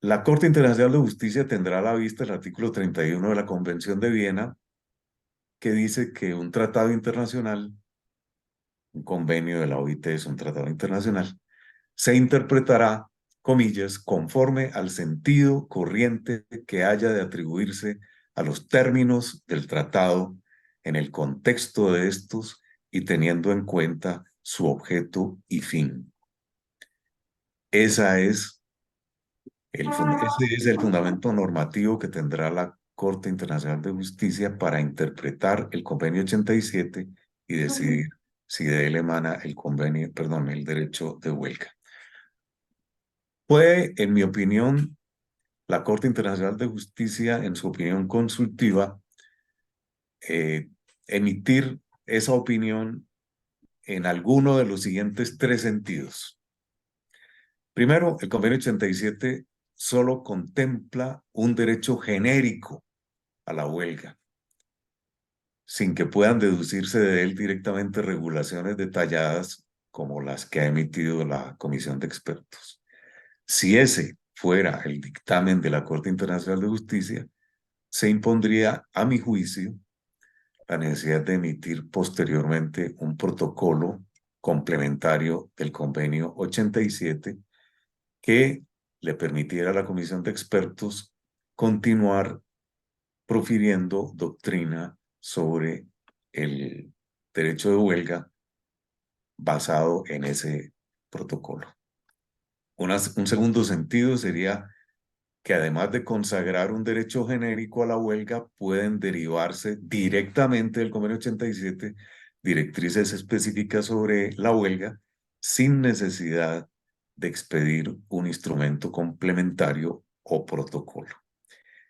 La Corte Internacional de Justicia tendrá a la vista el artículo 31 de la Convención de Viena, que dice que un tratado internacional, un convenio de la OIT es un tratado internacional, se interpretará, comillas, conforme al sentido corriente que haya de atribuirse a los términos del tratado en el contexto de estos y teniendo en cuenta su objeto y fin. Ese es el fundamento normativo que tendrá la Corte Internacional de Justicia para interpretar el convenio 87 y decidir si de él emana el derecho de huelga. Puede, en mi opinión, la Corte Internacional de Justicia, en su opinión consultiva, emitir esa opinión en alguno de los siguientes tres sentidos. Primero, el convenio 87 solo contempla un derecho genérico a la huelga, sin que puedan deducirse de él directamente regulaciones detalladas como las que ha emitido la Comisión de Expertos. Si ese fuera el dictamen de la Corte Internacional de Justicia, se impondría, a mi juicio, la necesidad de emitir posteriormente un protocolo complementario del convenio 87 que le permitiera a la Comisión de Expertos continuar profiriendo doctrina sobre el derecho de huelga basado en ese protocolo. Un segundo sentido sería que además de consagrar un derecho genérico a la huelga, pueden derivarse directamente del convenio 87 directrices específicas sobre la huelga sin necesidad de expedir un instrumento complementario o protocolo.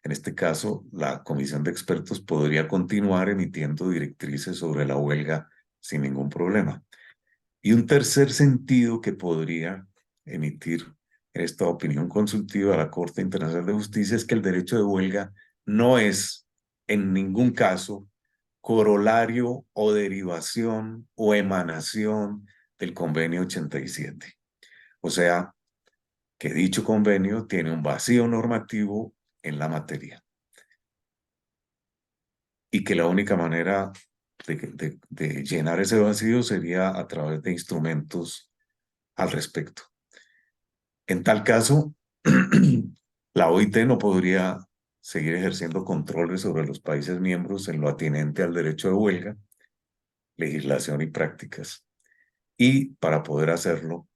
En este caso, la comisión de expertos podría continuar emitiendo directrices sobre la huelga sin ningún problema. Y un tercer sentido que podría emitir esta opinión consultiva a la Corte Internacional de Justicia es que el derecho de huelga no es en ningún caso corolario o derivación o emanación del convenio 87. O sea, que dicho convenio tiene un vacío normativo en la materia y que la única manera de llenar ese vacío sería a través de instrumentos al respecto. En tal caso, la OIT no podría seguir ejerciendo controles sobre los países miembros en lo atinente al derecho de huelga, legislación y prácticas. Y para poder hacerlo,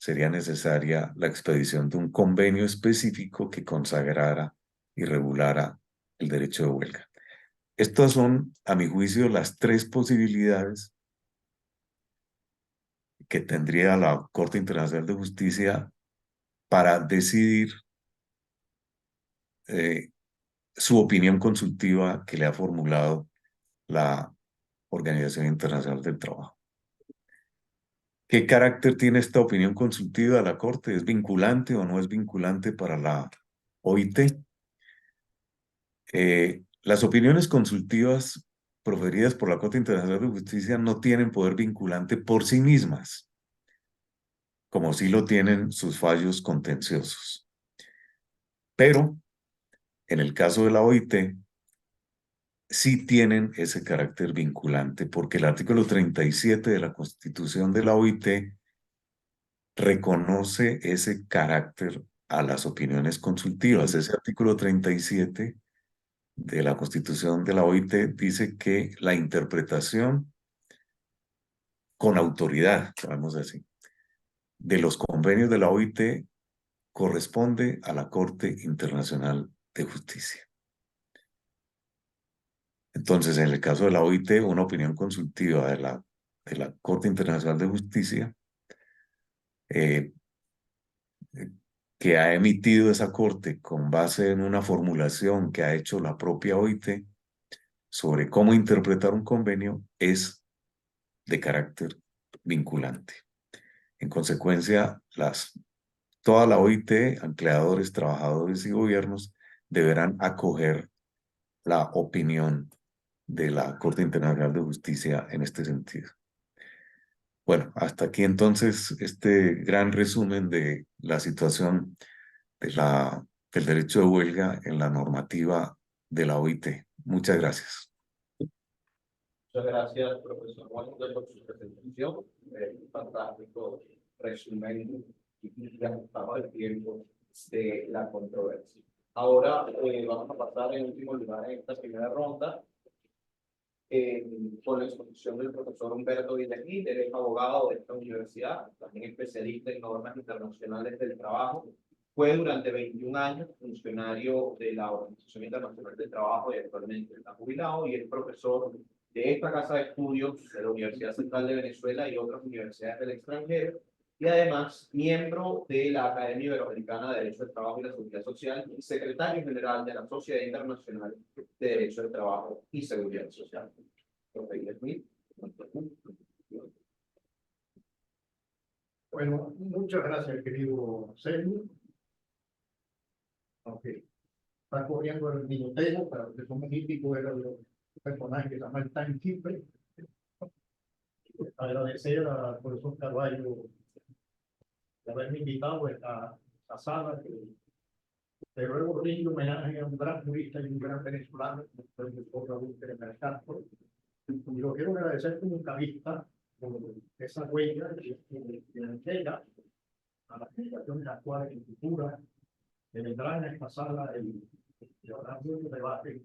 sería necesaria la expedición de un convenio específico que consagrara y regulara el derecho de huelga. Estas son, a mi juicio, las tres posibilidades que tendría la Corte Internacional de Justicia para decidir su opinión consultiva que le ha formulado la Organización Internacional del Trabajo. ¿Qué carácter tiene esta opinión consultiva de la Corte? ¿Es vinculante o no es vinculante para la OIT? Las opiniones consultivas proferidas por la Corte Internacional de Justicia no tienen poder vinculante por sí mismas, como sí lo tienen sus fallos contenciosos. Pero, en el caso de la OIT, sí tienen ese carácter vinculante, porque el artículo 37 de la Constitución de la OIT reconoce ese carácter a las opiniones consultivas. Ese artículo 37 de la Constitución de la OIT dice que la interpretación con autoridad, vamos a decir, de los convenios de la OIT corresponde a la Corte Internacional de Justicia. Entonces, en el caso de la OIT, una opinión consultiva de la Corte Internacional de Justicia que ha emitido esa Corte con base en una formulación que ha hecho la propia OIT sobre cómo interpretar un convenio es de carácter vinculante. En consecuencia, toda la OIT, empleadores, trabajadores y gobiernos deberán acoger la opinión de la Corte Internacional de Justicia en este sentido. Bueno, hasta aquí entonces este gran resumen de la situación del derecho de huelga en la normativa de la OIT. Muchas gracias. Muchas gracias, profesor Juan, por su presentación. Un fantástico resumen y ajustado al tiempo de la controversia. Ahora vamos a pasar en último lugar en esta primera ronda con la exposición del profesor Humberto Villamil. Él es abogado de esta universidad, también especialista en normas internacionales del trabajo. Fue durante 21 años funcionario de la Organización Internacional del Trabajo y actualmente está jubilado, y es profesor de esta casa de estudios de la Universidad Central de Venezuela y otras universidades del extranjero, y además miembro de la Academia Iberoamericana de Derecho del Trabajo y la Seguridad Social y secretario general de la Sociedad Internacional de Derecho del Trabajo y Seguridad Social. Bueno, muchas gracias, querido Sergio. Okay. Está corriendo el minutero, pero que como típico era el personaje que se llama el timekeeper. Agradecer al profesor Carvalho de haberme invitado a esta sala, que luego rindo homenaje a un gran jurista y un gran venezolano, el profesor Raúl Pérez Castro. Y lo quiero agradecer como cabista por esa huella que entrega a las generaciones actuales en cultura, que vendrán a esta sala y habrá muchos debates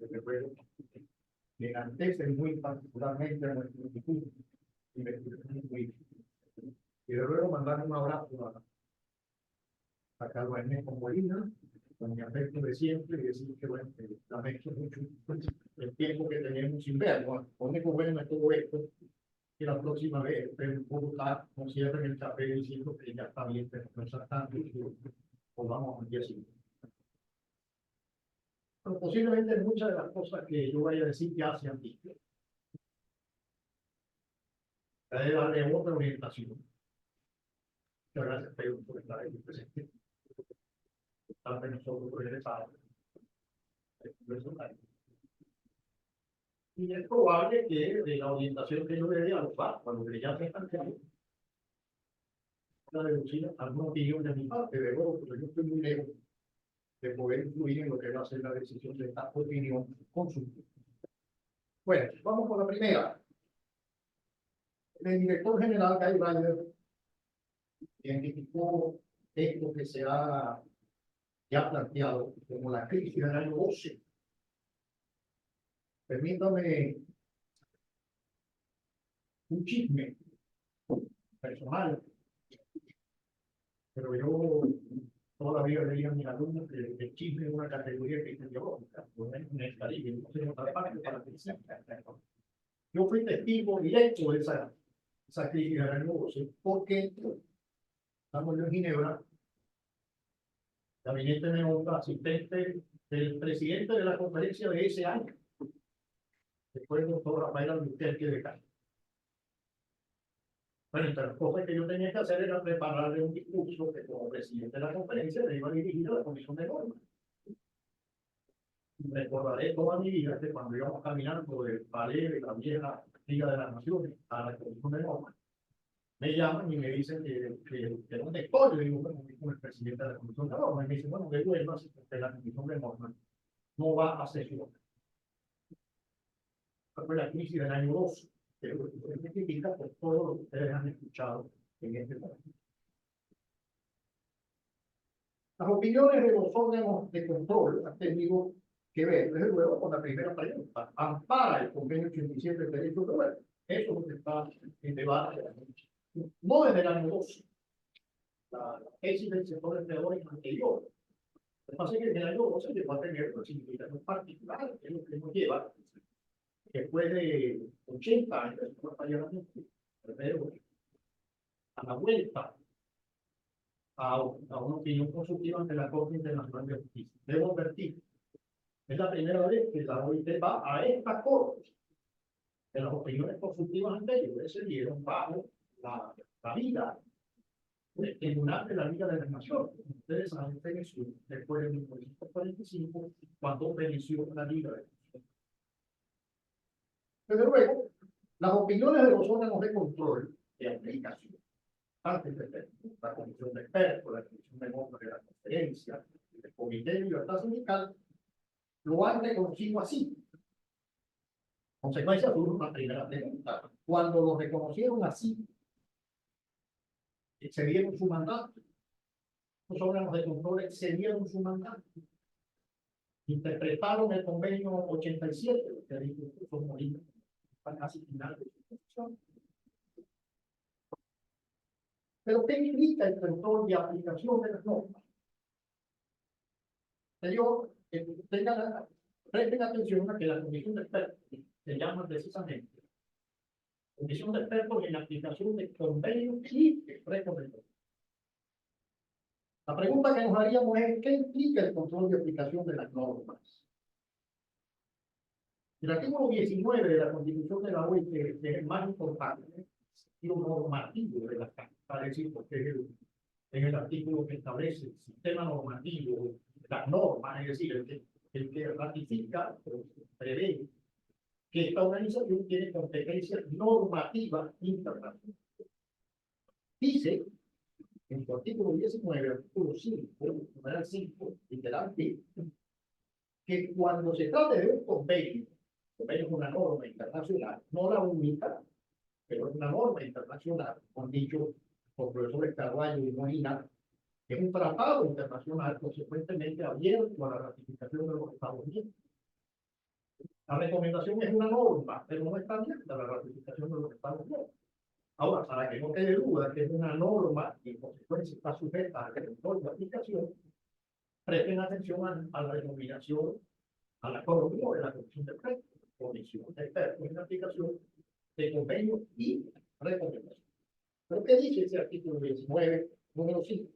que enaltecen muy particularmente a nuestro instituto y de luego mandar un abrazo a Carlos Ernesto Molina, con mi afecto de siempre, y decir que bueno, lamento mucho el tiempo que tenemos sin ver. Bueno, lo único bueno de todo esto, que la próxima vez en Bogotá nos cierren el café diciendo que ya está bien, pero no está tanto y volvamos al día siguiente. Pero posiblemente muchas de las cosas que yo vaya a decir ya se han dicho. Debe darle otra orientación. Muchas gracias, Pedro, por estar aquí presente. Estar de nosotros regresados. Y es probable que de la orientación que yo le dé a los padres, cuando que ya se están creando, la deducir alguna opinión de mi parte, de luego, pero yo estoy muy lejos de poder influir en lo que va a ser la decisión de esta opinión consultiva. Bueno, vamos con la primera. El director general Guy Ryder identificó esto que se ha ya planteado como la crisis del año 12. Permítame un chisme personal. pero yo todavía leía a mis alumnos que el chisme es una categoría epidemiológica, no es un estadístico, entonces no otra parte para que sea. Yo fui testigo directo de esa crisis del año 12, porque estamos en Ginebra, gabinete de nota, asistente del presidente de la conferencia de ese año, después el doctor Rafael Albuquerque de Cali. Bueno, entre las cosas que yo tenía que hacer era prepararle un discurso que como presidente de la conferencia le iba a dirigir a la Comisión de Normas. Recordaré toda mi vida que cuando íbamos caminando por el palé de la vieja Liga de las Naciones a la Comisión de Normas, me llaman y me dicen que dónde estoy. Yo digo, bueno, con el presidente de la Comisión de Normas. Y me dicen, bueno, devuélvase porque la Comisión de Normas no va a sesionar. Esta fue la crisis del año 12, que significa por todo lo que ustedes han escuchado en este momento. Las opiniones de los órganos de control han tenido que ver, desde luego, con la primera pregunta. ¿Ampara el convenio 87 del derecho de huelga? Eso es lo que está en debate. No desde el año 12. La tesis del sector empleador es anterior. Lo que pasa es que en el año 12 llegó a tener una significación particular, que es lo que nos lleva, después de 80 años, a la vuelta a una opinión consultiva ante la Corte Internacional de Justicia. Debo advertir, es la primera vez que la OIT va a esta Corte. En las opiniones consultivas anteriores se dieron bajo la vida del Tribunal de la Liga de las Naciones. Ustedes saben que eso después de 1945, cuando venció la Liga de las Naciones. Desde luego, las opiniones de los órganos de control de aplicación, antes de la Comisión de Expertos, la Comisión de Normas de la Conferencia, el Comité de Libertad Sindical, lo han reconocido así. Consecuencia, tuvo una primera pregunta. Cuando lo reconocieron así, excedieron su mandato. Los órganos de control excedieron su mandato. Interpretaron el convenio 87, que dijo que son molinos, casi final de su función. Pero, ¿qué implica el control de aplicación de las normas? Ellos presten atención a que la comisión de expertos se llama precisamente Comisión de Expertos en la aplicación de convenios y recomendaciones. La pregunta que nos haríamos es, ¿qué implica el control de aplicación de las normas? El artículo 19 de la Constitución de la OIT es el más importante, y lo normativo de la Carta, para decir, porque es el artículo que establece el sistema normativo, las normas, es decir, el que ratifica, prevé que esta organización tiene competencia normativa internacional. Dice, en su artículo 19, artículo 5, numeral 5, literal B, que cuando se trate de un convenio es una norma internacional, no la única, pero es una norma internacional, han dicho por profesores Carvalho y Molina, es un tratado internacional consecuentemente abierto a la ratificación de los Estados Unidos. La recomendación es una norma, pero no está abierta a la ratificación de los Estados Unidos. Ahora, para que no quede duda que es una norma y en consecuencia está sujeta al control de aplicación, presten atención a la denominación, a la colonia de la Comisión de Expertos, Comisión de Expertos en la aplicación de convenios y recomendaciones. ¿Pero qué dice ese artículo 19, número 5?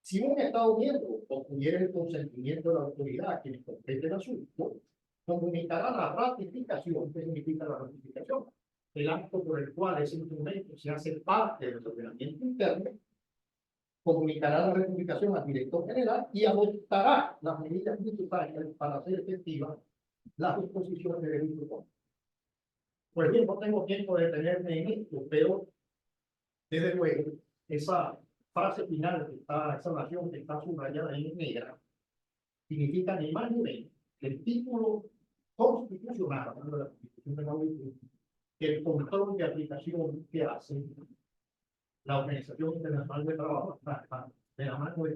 Si un Estado miembro obtuviera el consentimiento de la autoridad a quienes compete el asunto, comunicará la ratificación. ¿Qué significa la ratificación? El acto por el cual ese instrumento se hace parte del ordenamiento interno, comunicará la ratificación al director general y adoptará las medidas necesarias para hacer efectiva las disposiciones de derecho. Pues bien, no tengo tiempo de detenerme en esto, pero desde luego, esa frase final, esa oración que está subrayada en negra, significa ni más ni menos que el título constitucional, hablando de la Constitución de la OIT, que el control de aplicación que hace la Organización Internacional de Trabajo de la mano de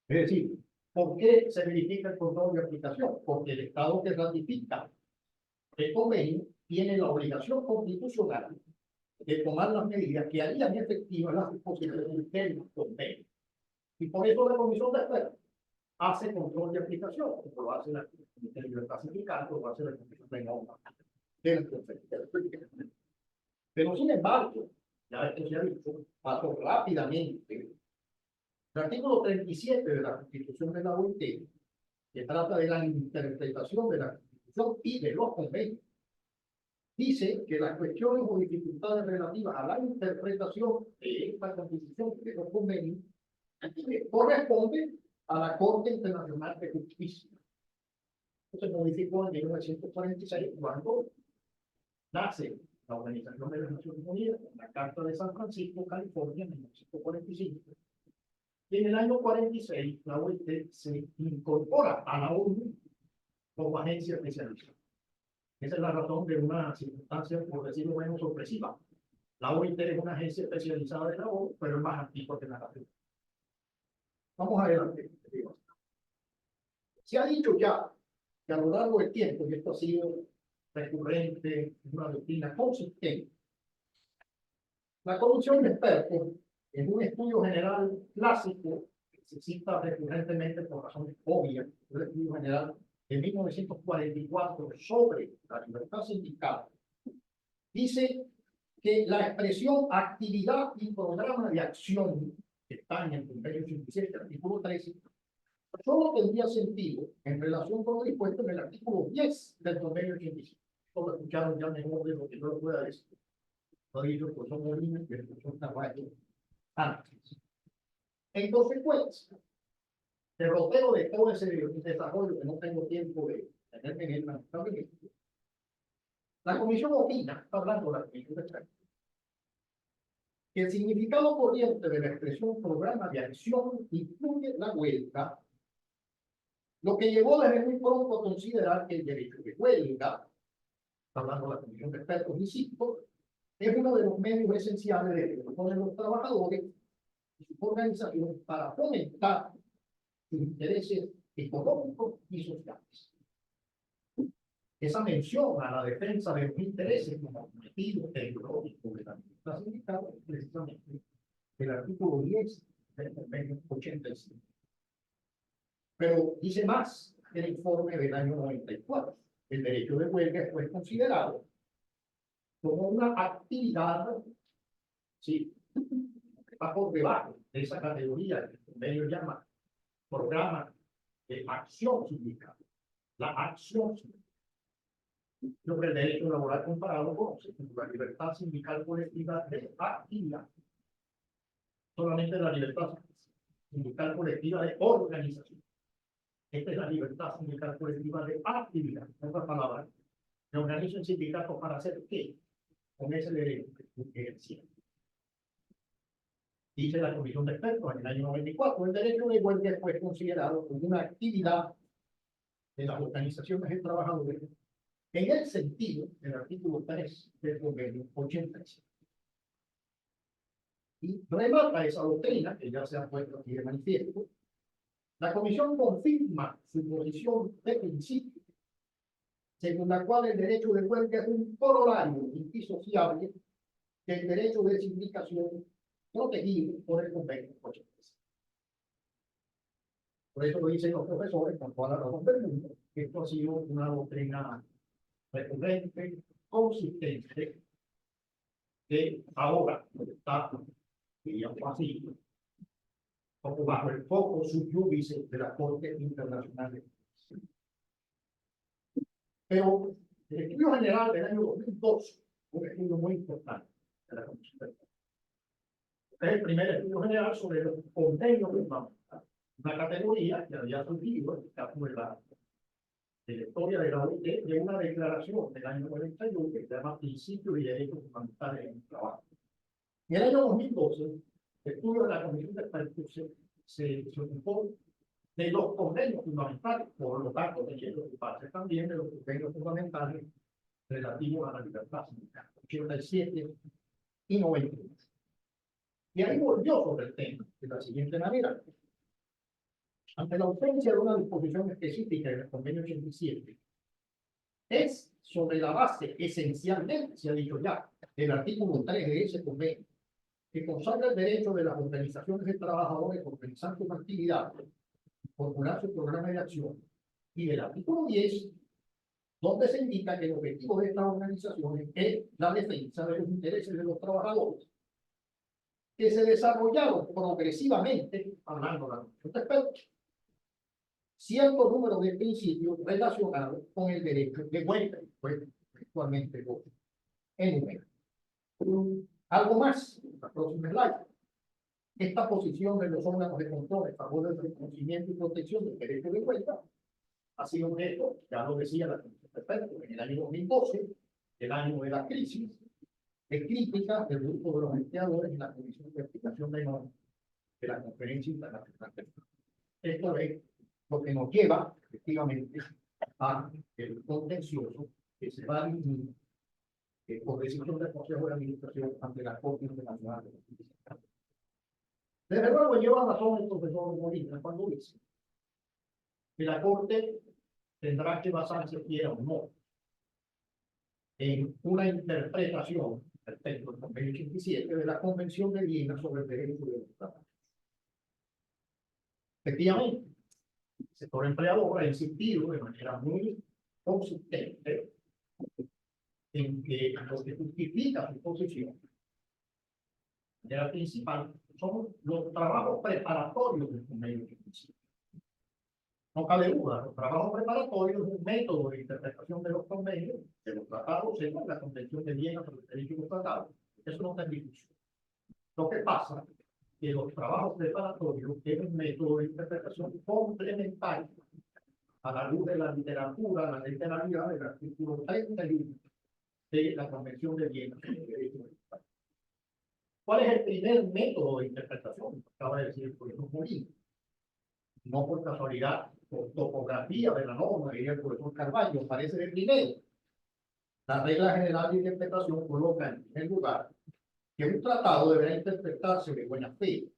es decir, ¿por qué se verifica el control de aplicación? Porque el Estado que ratifica el convenio tiene la obligación constitucional de tomar las medidas que harían efectivas las disposiciones del convenio. Y por eso la Comisión de Expertos hace control de aplicación, como lo hace la Comisión de Libertad Sindical, como lo hace la Comisión de Normas del Consejo. Pero sin embargo, ya esto se ha dicho, paso rápidamente. El artículo 37 de la Constitución de la OIT, que trata de la interpretación de la Constitución y de los convenios, dice que las cuestiones o dificultades relativas a la interpretación de esta Constitución y de los convenios corresponden a la Corte Internacional de Justicia. Esto se modificó en 1946 cuando nace la Organización de las Naciones Unidas, la Carta de San Francisco, California, en 1945. Y en el año 46, la OIT se incorpora a la ONU como agencia especializada. Esa es la razón de una circunstancia, por decirlo menos, sorpresiva. La OIT es una agencia especializada de la ONU, pero es más antigua que la nación. Vamos adelante. Se ha dicho ya que a lo largo del tiempo, y esto ha sido recurrente, una doctrina consistente, la Comisión de Expertos, en un estudio general clásico, que se cita recurrentemente por razones obvias, un estudio general de 1944 sobre la libertad sindical, dice que la expresión actividad y programa de acción que está en el convenio 87, artículo 13, solo tendría sentido en relación con lo dispuesto en el artículo 10 del convenio 87. Esto lo escucharon ya mejor de lo que yo lo pueda decir. Lo dicho por son Molina y el profesor Carvalho antes. En consecuencia, derrotero de todo ese desarrollo que no tengo tiempo de tenerme en el lamentablemente, la comisión opina, está hablando la comisión de expertos, que el significado corriente de la expresión programa de acción incluye la huelga, lo que llevó desde muy pronto a considerar que el derecho de huelga, está hablando la comisión de expertos, insisto, es uno de los medios esenciales de que proponen los trabajadores y sus organizaciones para fomentar sus intereses económicos y sociales. Esa mención a la defensa de los intereses como objetivo tecnológico de la libertad sindical es precisamente el artículo 10 del convenio 85. Pero dice más el informe del año 94. El derecho de huelga fue considerado como una actividad, sí, que está por debajo de esa categoría que el convenio llama programa de acción sindical. La acción sindical. Lo que el derecho laboral comparado conoce como la libertad sindical colectiva de actividad. Solamente la libertad sindical colectiva de organización. Esta es la libertad sindical colectiva de actividad. En otras palabras, me organizo en sindicatos para hacer qué con ese derecho que ejercía. Dice la Comisión de Expertos en el año 94, el derecho de huelga fue considerado como una actividad de las organizaciones de trabajadores en el sentido del artículo 3 del convenio 87. Y remata esa doctrina, que ya se ha puesto aquí de manifiesto. La Comisión confirma su posición de principio, según la cual el derecho de huelga es un corolario indisociable del derecho de sindicación protegido por el convenio 87. Por eso lo dicen los profesores, con toda la razón del mundo, que esto ha sido una doctrina recurrente, consistente, que ahora está, digamos así, como bajo el foco subyúdice de la Corte Internacional de Justicia. Pero el estudio general del año 2002, un estudio muy importante de la Comisión de Expertos, es el primer estudio general sobre los convenios fundamentales, una categoría que había surgido en el caso de la historia de la OIT, de una declaración del año 91 que se llama Principios y Derechos Fundamentales en el Trabajo. En el año 2012, el estudio de la Comisión de Expertos se ocupó de los convenios fundamentales, por lo tanto, tenía que ocuparse también de los convenios fundamentales relativos a la libertad sindical, 87 y 91. Y ahí volvió sobre el tema de la siguiente manera. Ante la ausencia de una disposición específica en el convenio 87, es sobre la base, esencialmente, se ha dicho ya, del artículo 3 de ese convenio, que consagra el derecho de las organizaciones de trabajadores a organizar sus actividades, formular su programa de acción, y del artículo 10, donde se indica que el objetivo de estas organizaciones es la defensa de los intereses de los trabajadores, que se desarrollaron progresivamente, hablando de la Comisión de expertos, cierto número de principios relacionados con el derecho de huelga, pues actualmente lo enumera. Algo más, la próxima slide. Esta posición de los órganos de control en favor del reconocimiento y protección del derecho de huelga ha sido objeto, ya lo decía la Comisión de expertos, en el año 2012, el año de la crisis, de crítica del grupo de los empleadores en la Comisión de Aplicación de Normas de la Conferencia Internacional del Trabajo. Esto es lo que nos lleva, efectivamente, a el contencioso que se va a dirimir por decisión del Consejo de Administración ante la Corte Internacional de Justicia. Desde luego lleva razón el profesor Molina cuando dice que la Corte tendrá que basarse, quiera o no, en una interpretación del texto del convenio 87 de la Convención de Viena sobre el derecho de los trabajadores. Efectivamente, el sector empleador ha insistido de manera muy consistente en que lo que justifica su posición de la principal son los trabajos preparatorios del convenio 87. No cabe duda, los trabajos preparatorios es un método de interpretación de los convenios, de los tratados, según la Convención de Viena sobre el derecho de los tratados. Eso no está en discusión. Lo que pasa es que los trabajos preparatorios tienen un método de interpretación complementario a la luz de la literatura, la literalidad del artículo 31 de la Convención de Viena sobre el derecho de los tratados. ¿Cuál es el primer método de interpretación? Acaba de decir el profesor Molina. No por casualidad, por topografía de la norma, diría el profesor Carvalho, parece el primero. La regla general de interpretación coloca en primer lugar que un tratado deberá interpretarse de buena fe,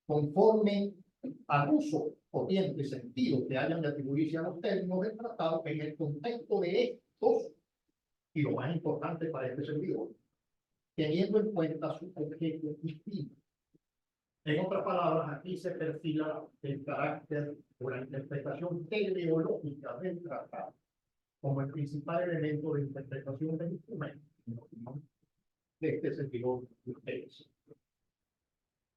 conforme al uso o tiempo y sentido que hayan de atribuirse a los términos del tratado en el contexto de estos, y lo más importante para este servidor, teniendo en cuenta su objeto y fin. En otras palabras, aquí se perfila el carácter o la interpretación teleológica del tratado como el principal elemento de interpretación del instrumento, de este servidor de ustedes.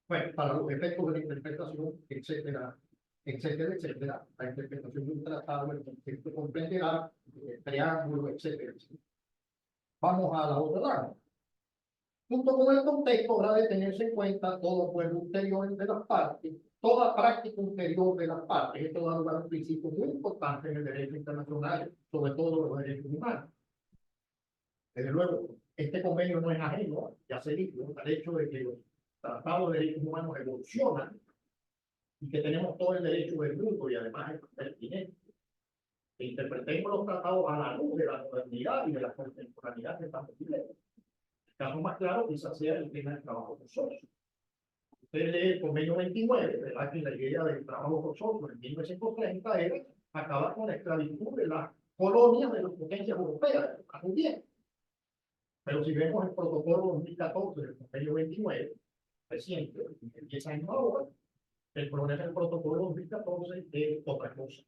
Bueno, para los efectos de la interpretación, etcétera, etcétera, etcétera, la interpretación de un tratado, el contexto comprenderá el preámbulo, etcétera, etcétera. Vamos a la otra rama. Junto con el contexto habrá de tenerse en cuenta todo acuerdo ulterior de las partes, toda práctica ulterior de las partes. Esto da lugar a un principio muy importante en el derecho internacional, sobre todo los derechos humanos. Desde luego, este convenio no es ajeno, ya se dijo, al hecho de que los tratados de derechos humanos evolucionan y que tenemos todo el derecho del mundo y además es pertinente. Que interpretemos los tratados a la luz de la modernidad y de la contemporaneidad que estamos viviendo. El caso más claro quizás sea el tema del trabajo forzoso. Usted lee el convenio 29, ¿verdad? Que la idea del trabajo forzoso en 1930 era acabar con la esclavitud de las colonias de las potencias europeas. Está muy bien. Pero si vemos el protocolo 2014 del convenio 29, reciente, 10 años ahora, el problema del protocolo 2014 es otra cosa.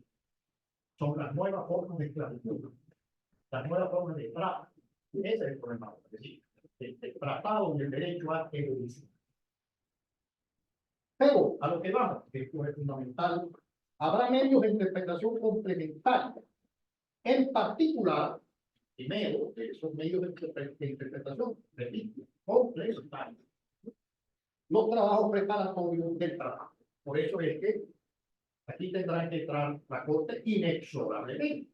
Son las nuevas formas de esclavitud, las nuevas formas de trata. Ese es el problema. Es decir, el tratado y el derecho a evolución. Pero a lo que vamos, que esto es fundamental, habrá medios de interpretación complementaria. En particular, primero, esos medios de interpretación, repito, complementarios. Los trabajos preparatorios del trabajo. Por eso es que aquí tendrá que entrar la Corte inexorablemente.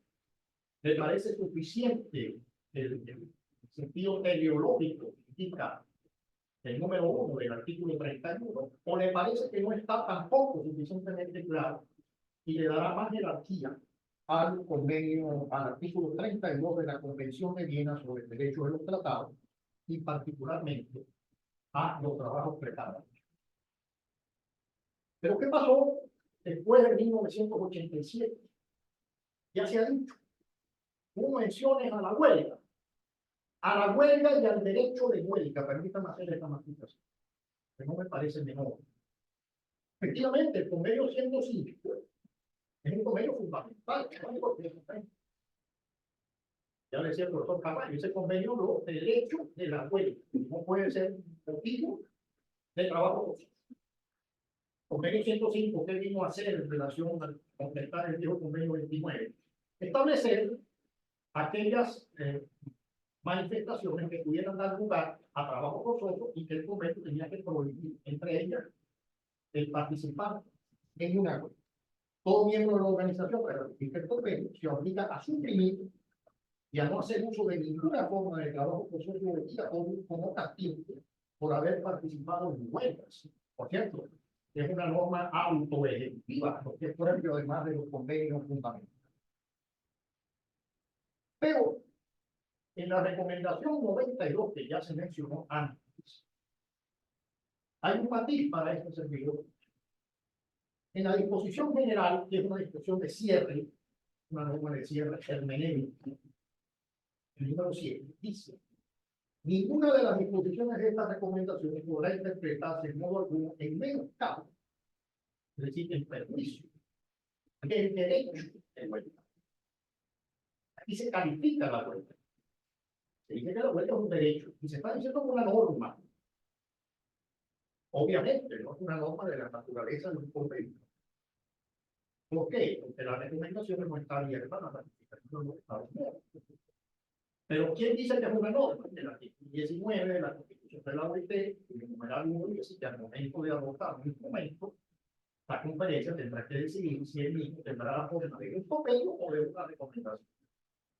¿Le parece suficiente el sentido teleológico que indica el número 1 del artículo 31? ¿O le parece que no está tampoco suficientemente claro y le dará más jerarquía al convenio, al artículo 32 de la Convención de Viena sobre el derecho de los tratados y particularmente a los trabajos preparatorios? Pero ¿qué pasó después de 1987? Ya se ha dicho. hubo menciones a la huelga. A la huelga y al derecho de huelga, permítanme hacer esta matización, que no me parece menor. Efectivamente, el convenio 105 es un convenio fundamental. Ya le decía el profesor Carvalho, ese convenio lo derecho de la huelga, no puede ser motivo de trabajo forzoso. Convenio 105, ¿qué vino a hacer en relación a completar el viejo convenio 29? Establecer aquellas manifestaciones que pudieran dar lugar a trabajo forzoso y que el convenio tenía que prohibir, entre ellas, el participar en una huelga. Todo miembro de la organización que ratifica el convenio se obliga a suprimir y a no hacer uso de ninguna forma de trabajo forzoso como castigo por haber participado en huelgas. Por cierto, es una norma autoejecutiva, porque es propio además de los convenios fundamentales. Pero en la recomendación 92 que ya se mencionó antes, hay un matiz para este servidor. En la disposición general, que es una disposición de cierre, una norma de cierre hermenéutica, el número 7 dice: ninguna de las disposiciones de estas recomendaciones podrá interpretarse en modo alguno en menoscabo, es decir, en perjuicio del derecho de huelga. Aquí se califica la huelga. Se dice que la huelga es un derecho y se está diciendo como una norma. Obviamente, no es una norma de la naturaleza de un convenio. ¿Por qué? Porque la recomendación no está abierta a la ratificación de los Estados miembros. Pero ¿quién dice que es una norma? El artículo 19 de la Constitución de la OIT, en el numeral 1 dice que al momento de adoptar un instrumento, la conferencia tendrá que decidir si el mismo tendrá la forma de un convenio o de una recomendación.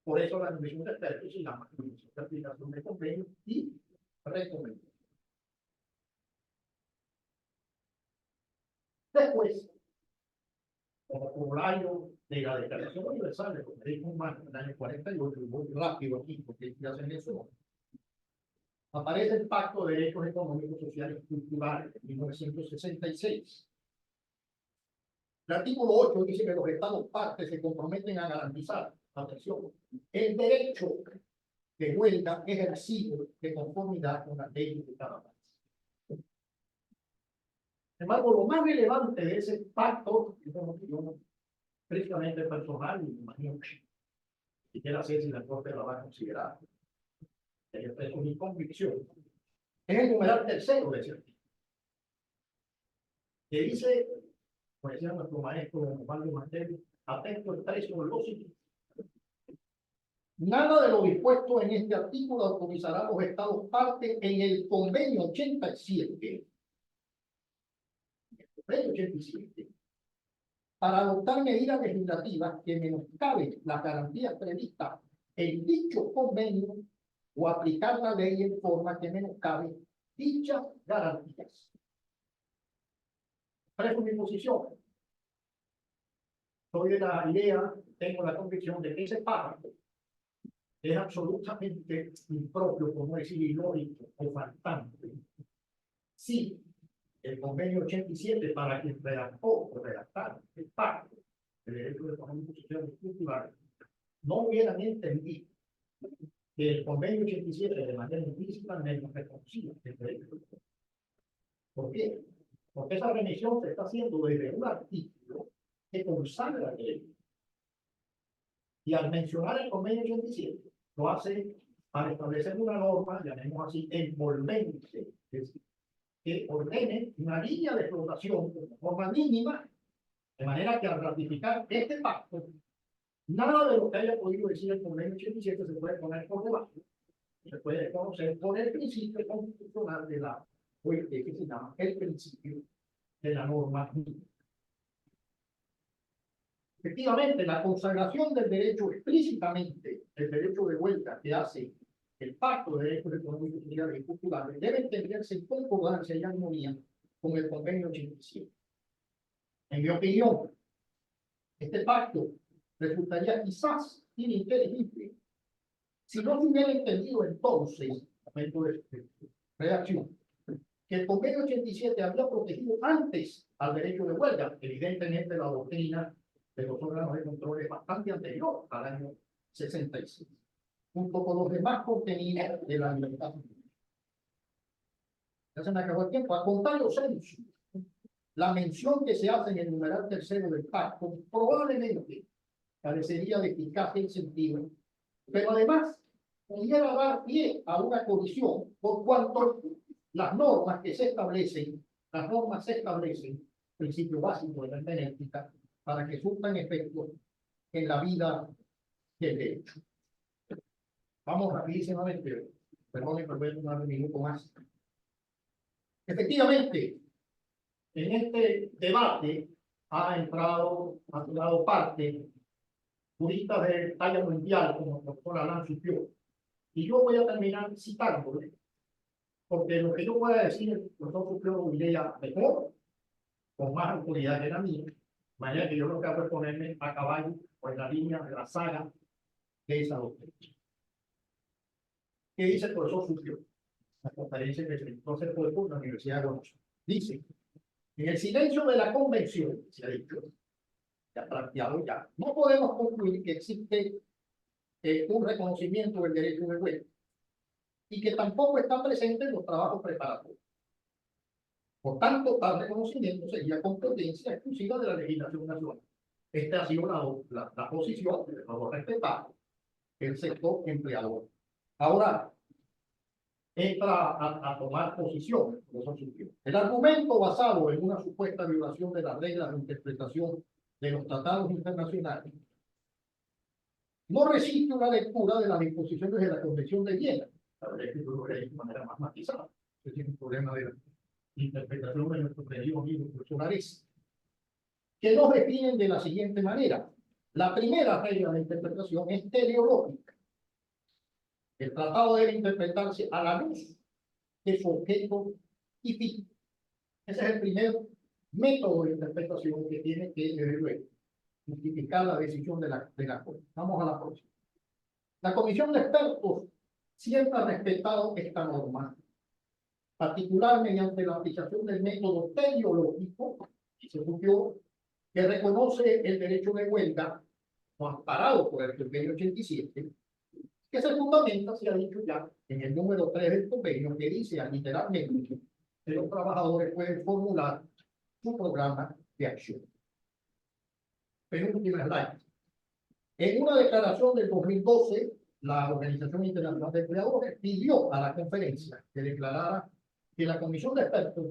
Por eso la comisión de expertos se llama Comisión de Aplicación de Convenio y Recomendación. Después, como corolario de la Declaración Universal de los Derechos Humanos en el año 48, y voy rápido aquí porque ya se mencionó, aparece el Pacto de Derechos Económicos, Sociales y Culturales de 1966. El artículo 8 dice que los Estados partes se comprometen a garantizar, atención, el derecho de huelga ejercido de conformidad con las leyes de cada país. Sin embargo, lo más relevante de ese pacto, es una opinión estrictamente personal, y me imagino que siquiera sé si la Corte la va a considerar, es mi convicción, es el numeral tercero de ese artículo, que dice, como decía nuestro maestro Osvaldo Martel, atento el precio de lo siguiente: nada de lo dispuesto en este artículo autorizará a los Estados partes en el convenio 87, para adoptar medidas legislativas que menoscaben las garantías previstas en dicho convenio o aplicar la ley en forma que menoscabe dichas garantías. Preso mi posición. Soy de la idea, tengo la convicción de que ese párrafo es absolutamente impropio, por no decir ilógico o faltante. Sí, el convenio 87, para quien redactó o redactar el pacto de derechos económicos, sociales y culturales, no hubieran entendido que el convenio 87 de manera implícita menos reconocía el derecho. ¿Por qué? Porque esa remisión se está haciendo desde un artículo que consagra la ley. Y al mencionar el convenio 87, lo hace para establecer una norma, llamemos así, envolvente, es decir, que ordene una línea de flotación de forma mínima, de manera que al ratificar este pacto, nada de lo que haya podido decir el convenio 87 se puede poner por debajo, se puede conocer por el principio constitucional de la OIT, que se llama el principio de la norma mínima. Efectivamente, la consagración del derecho explícitamente, el derecho de huelga que hace el Pacto de Derechos Económicos, Sociales y Culturales, debe entenderse en concordancia y armonía con el convenio 87. En mi opinión, este pacto resultaría quizás ininteligible si no se hubiera entendido entonces, momento de redacción, que el convenio 87 había protegido antes al derecho de huelga. Evidentemente, la doctrina de los órganos de control es bastante anterior al año 66, junto con los demás contenidos de la libertad. Ya se me acabó el tiempo. A contrario sensu, la mención que se hace en el numeral tercero del pacto probablemente carecería de eficacia y sentido, pero además pudiera dar pie a una colisión por cuanto las normas se establecen, principio básico de la hermenéutica, para que surtan efectos en la vida del derecho. Vamos rapidísimamente, perdón, pero voy a tomar un minuto más. Efectivamente, en este debate ha tomado parte juristas de talla mundial como el doctor Alain Supiot. Y yo voy a terminar citándole, porque lo que yo voy a decir, el doctor Supiot lo diría mejor, con más autoridad que la mía, de manera que yo lo que hago es ponerme a caballo o en la línea de la saga de esa doctrina. ¿Qué dice el profesor Supiot? La conferencia que se entonces fue por la Universidad de Gonzalo. Dice, en el silencio de la convención, se ha dicho, se ha planteado ya, no podemos concluir que existe un reconocimiento del derecho de huelga y que tampoco está presente en los trabajos preparatorios. Por tanto, tal reconocimiento sería competencia exclusiva de la legislación nacional. Esta ha sido la posición de los respetados el sector empleador. Ahora, entra a tomar posición. El argumento basado en una supuesta violación de las reglas de interpretación de los tratados internacionales no resiste una lectura de las disposiciones de la Convención de Viena. La verdad es que yo lo leí de manera más matizada. Ese es un problema de la interpretación de nuestros queridos libros profesionales, que nos definen de la siguiente manera. La primera regla de interpretación es teleológica. El tratado debe interpretarse a la luz de su objeto y fin. Ese es el primer método de interpretación que tiene que, desde luego, justificar la decisión de la Corte. Vamos a la próxima. La Comisión de Expertos siempre ha respetado esta norma, particular mediante la aplicación del método teleológico, y se surgió, que reconoce el derecho de huelga, no amparado por el convenio 87, que se fundamenta, se ha dicho ya, en el número 3 del convenio, que dice literalmente que los trabajadores pueden formular su programa de acción. Penúltima slide. En una declaración del 2012, la Organización Internacional de Empleadores pidió a la conferencia que declarara que la Comisión de Expertos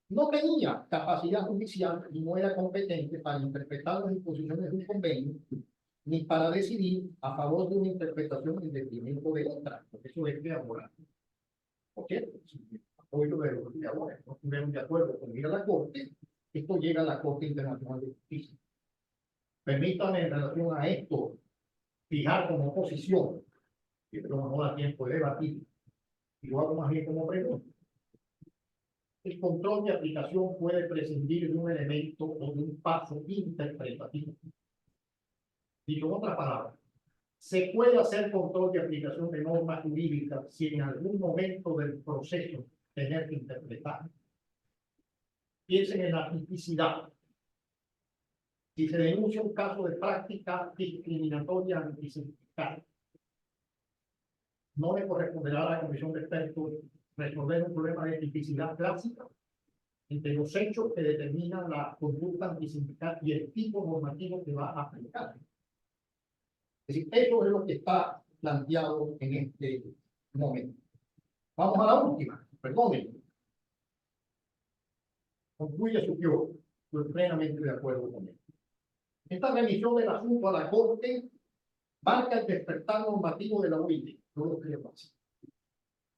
no tenía capacidad judicial y no era competente para interpretar las disposiciones de un convenio ni para decidir a favor de una interpretación en detrimento de otra, porque eso es creadora. ¿Por qué? Apoyo de los creadores, no estuvieron de acuerdo con ir a la Corte, esto llega a la Corte Internacional de Justicia. Permítanme en relación a esto fijar como posición, que no da tiempo de debatir, y lo hago más bien como pregunta. El control de aplicación puede prescindir de un elemento o de un paso interpretativo. Dicho en otras palabras, se puede hacer control de aplicación de normas jurídicas si en algún momento del proceso tener que interpretar. Piensen en la tipicidad. Si se denuncia un caso de práctica discriminatoria antisindical, no le corresponderá a la Comisión de Expertos resolver un problema de tipicidad clásica entre los hechos que determinan la conducta antisindical y el tipo normativo que va a aplicar. Es decir, eso es lo que está planteado en este momento. Vamos a la última, perdónenme. Concluye Supiot, estoy plenamente de acuerdo con él. Esta remisión del asunto a la Corte marca el despertar normativo de la OIT,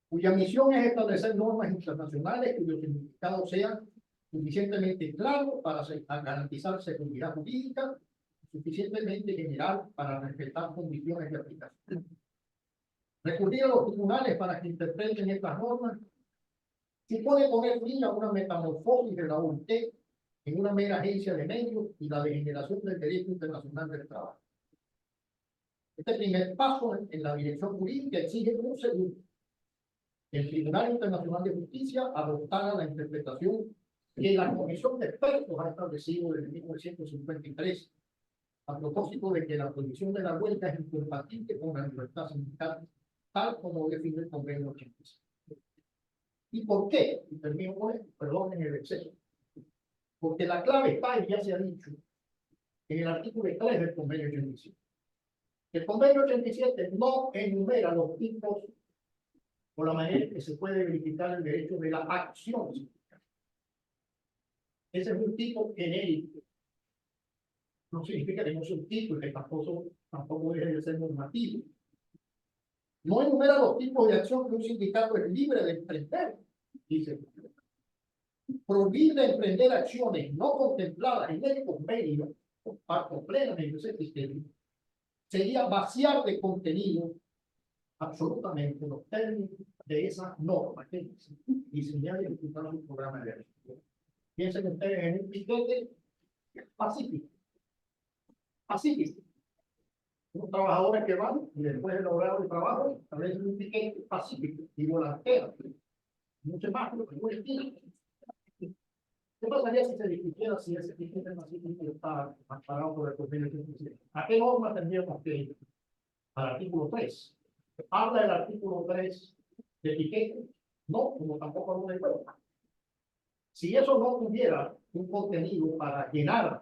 cuya misión es establecer normas internacionales cuyos significados sean suficientemente claros para garantizar seguridad jurídica, suficientemente general para respetar condiciones de aplicación. Recurrir a los tribunales para que interpreten estas normas se puede poner fin a una metamorfosis de la OIT en una mera agencia de medios y la degeneración del derecho internacional del trabajo. Este primer paso en la dirección jurídica exige un segundo. El Tribunal Internacional de Justicia adoptara la interpretación que la Comisión de Expertos ha establecido desde 1953 a propósito de que la prohibición de la huelga es incompatible con la libertad sindical, tal como define el convenio 86. ¿Y por qué? Y termino con esto, perdonen el exceso. Porque la clave está, y ya se ha dicho, en el artículo 3 del convenio 87. El convenio 87 no enumera los tipos o la manera en que se puede verificar el derecho de la acción sindical. Ese es un tipo genérico. No significa que no sea un tipo y que tampoco deje de ser normativo. No enumera los tipos de acción que un sindicato es libre de emprender. Dice, prohibir de emprender acciones no contempladas en el convenio, comparto plenamente ese criterio, sería vaciar de contenido absolutamente los términos de esa norma que diseñar y ejecutar un programa de acción. Piensen ustedes en un piquete pacífico. Pacífico. Unos trabajadores que van y después de lograr el trabajo, establecen un piquete pacífico y volantera. Mucho más lo que puede decir. ¿Qué pasaría si se discutiera si ese piquete pacífico está amparado por el convenio 87? ¿A qué norma tendríamos que ir? Al artículo 3. ¿Habla el artículo 3 de piquete? No, como tampoco habla de huelga. Si eso no tuviera un contenido para llenar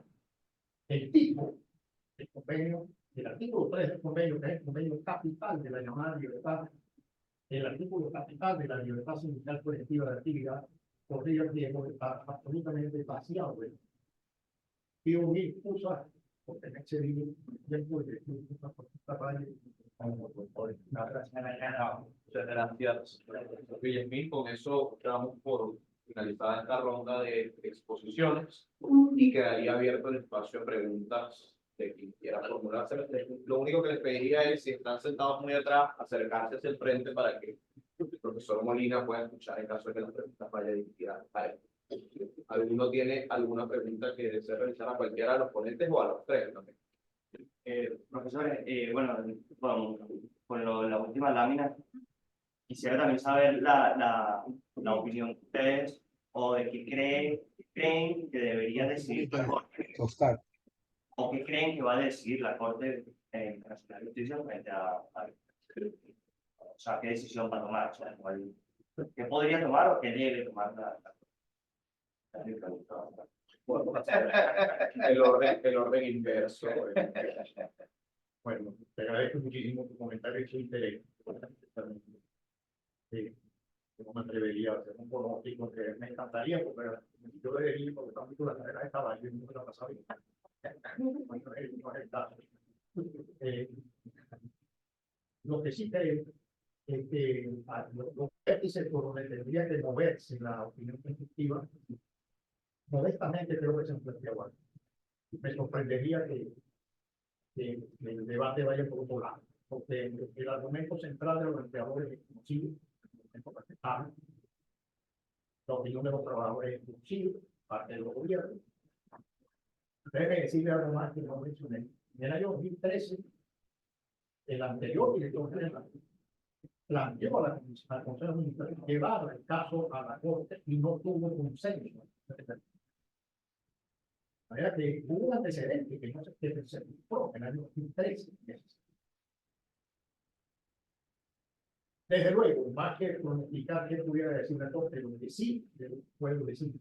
el tipo del convenio, el artículo 3 del convenio, que es el convenio capital de la llamada libertad, el artículo capital de la libertad sindical colectiva de actividad, podría el riesgo de estar absolutamente vaciado. Pido mil excusas por tener excedido tiempo de esta parte. Muchas gracias, Guillermín. Con eso damos por finalizada esta ronda de exposiciones y quedaría abierto el espacio a preguntas de quien quiera formularse. Lo único que les pediría es, si están sentados muy atrás, acercarse hacia el frente para que el profesor Molina pueda escuchar en caso de que las preguntas vayan dirigidas a él. ¿Alguno tiene alguna pregunta que desee realizar a cualquiera de los ponentes o a los tres también? Profesor, bueno, la última lámina, quisiera también saber la opinión de ustedes o de qué creen que debería decidir la Corte, o qué creen que va a decidir la Corte Internacional de Justicia frente o sea, qué decisión va a tomar, o sea, qué podría tomar o qué debe tomar la Bueno, el orden inverso. Bueno, te agradezco muchísimo tu comentario y su interés. No me atrevería a hacer un pronóstico que me encantaría, porque yo de niño, porque también la carrera estaba yo no me la pasaba bien. Lo que sí creo es que los vértices por donde tendría que moverse la opinión constructiva, modestamente creo que se plantea igual. Me sorprendería que el debate vaya por otro lado, porque el argumento central de los empleadores es conocido, la opinión de los trabajadores es conocido, parte de los gobiernos. Debe decirle algo más que no mencioné. En el año 2013, el anterior director general planteó al Consejo Administrativo llevar el caso a la Corte y no tuvo consenso. De manera que hubo un antecedente que no se presentó en el año 2013. Desde luego, más que explicar qué pudiera decir la Corte, lo que sí puedo decir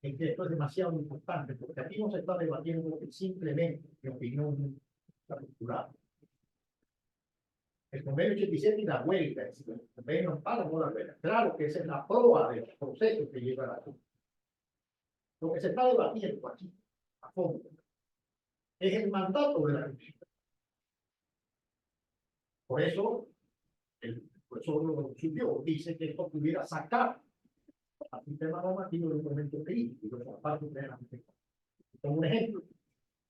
es que esto es demasiado importante, porque aquí no se está debatiendo simplemente mi opinión particular. El convenio 87 y la huelga, es decir, el convenio para no la huelga. Claro que esa es la prueba de los procesos que lleva la Corte. Lo que se está debatiendo aquí, a fondo, es el mandato de la Comisión. Por eso, el profesor lo subió, dice que esto pudiera sacar al sistema normativo del momento crítico y los partes de la Comisión. Como un ejemplo,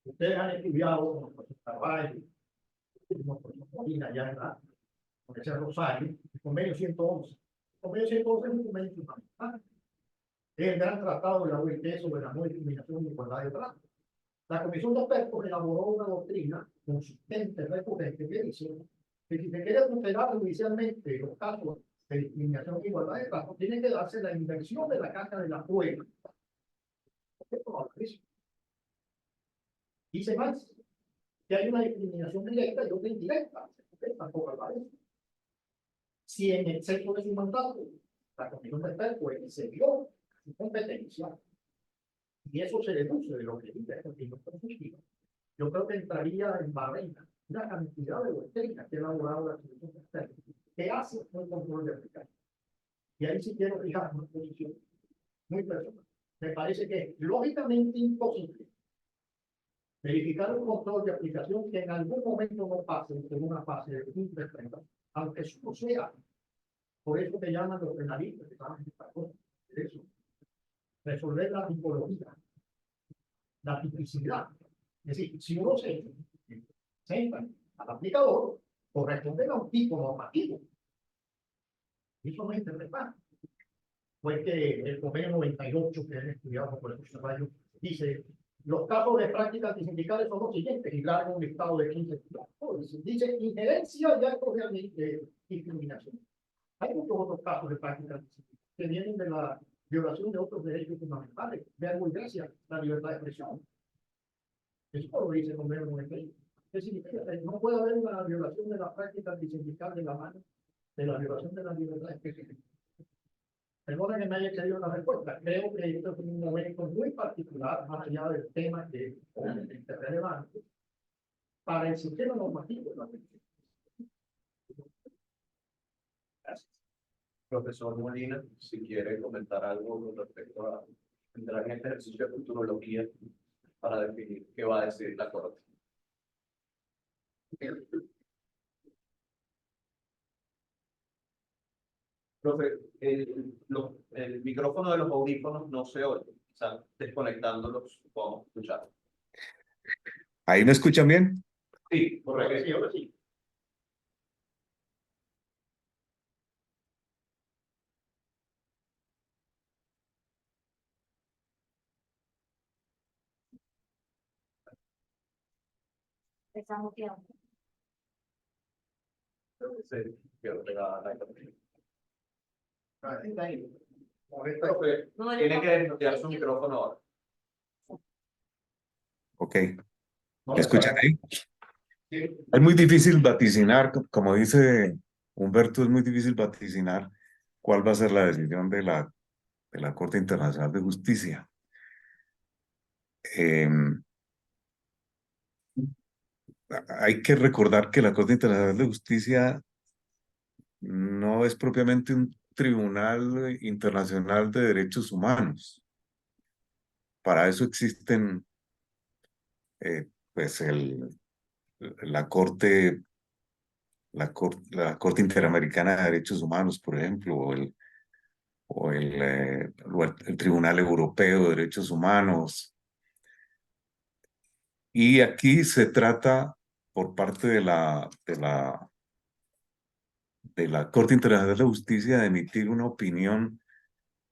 ustedes han estudiado con el profesor Carvalho, con el profesor Molina, ya en la Universidad de Rosario, el convenio 111. El convenio 111 es un convenio fundamental. Es el gran tratado de la OIT sobre la no discriminación y igualdad de trato. La Comisión de Expertos elaboró una doctrina consistente, recurrente, que dice que si se quiere tutelar judicialmente los casos de discriminación y igualdad de trato, tiene que darse la inversión de la carga de la prueba. Dice más, que hay una discriminación directa y otra indirecta. Tampoco aparece. Si en exceso de su mandato, la Comisión de Expertos excedió su competencia, y eso se deduce de lo que dice la opinión consultiva, yo creo que entraría en barrena una cantidad de doctrinas que ha elaborado la Comisión de Expertos, que hace un control de aplicación. Y ahí sí quiero fijar una posición muy personal. Me parece que es lógicamente imposible verificar un control de aplicación que en algún momento no pase en una fase de interpretación, aunque eso sea. Por eso te llaman los penalistas, que saben esta cosa. Eso. Resolver la tipología, la tipicidad. Es decir, si uno se entra al aplicador, corresponde a un tipo normativo. Eso no es interpretar. Fue que el convenio 98 que han estudiado por el Caballo dice: los casos de prácticas antisindicales son los siguientes, y largo un listado de 15 dice injerencia y actos de discriminación. Hay muchos otros casos de prácticas que vienen de la violación de otros derechos fundamentales. Vean muy gracias, la libertad de expresión. Eso lo dice el convenio 98. ¿Qué significa? No puede haber una violación de la práctica antisindical de la mano de la violación de la libertad de expresión. Perdona que me haya excedido la respuesta. Creo que esto es un momento muy particular, más allá del tema que es relevante, para el sistema normativo de la Constitución. Gracias. Profesor Molina, si quiere comentar algo con respecto a entrar en este ejercicio de futurología para definir qué va a decir la Corte. Profe, el micrófono de los audífonos no se oye, o sea, desconectándolos podemos escuchar. ¿Ahí me escuchan bien? Sí, correcto. Sí, ahora sí. Estamos bien. Sí, quiero pegar la internet. Está ahí. Profe, tiene que desbloquear su micrófono ahora. Ok. ¿Me escuchan ahí? Es muy difícil vaticinar, como dice Humberto, es muy difícil vaticinar cuál va a ser la decisión de la Corte Internacional de Justicia. Hay que recordar que la Corte Internacional de Justicia no es propiamente un tribunal internacional de derechos humanos. Para eso existen pues la Corte Interamericana de Derechos Humanos, por ejemplo, o el Tribunal Europeo de Derechos Humanos. Y aquí se trata, por parte de la Corte Internacional de Justicia, de emitir una opinión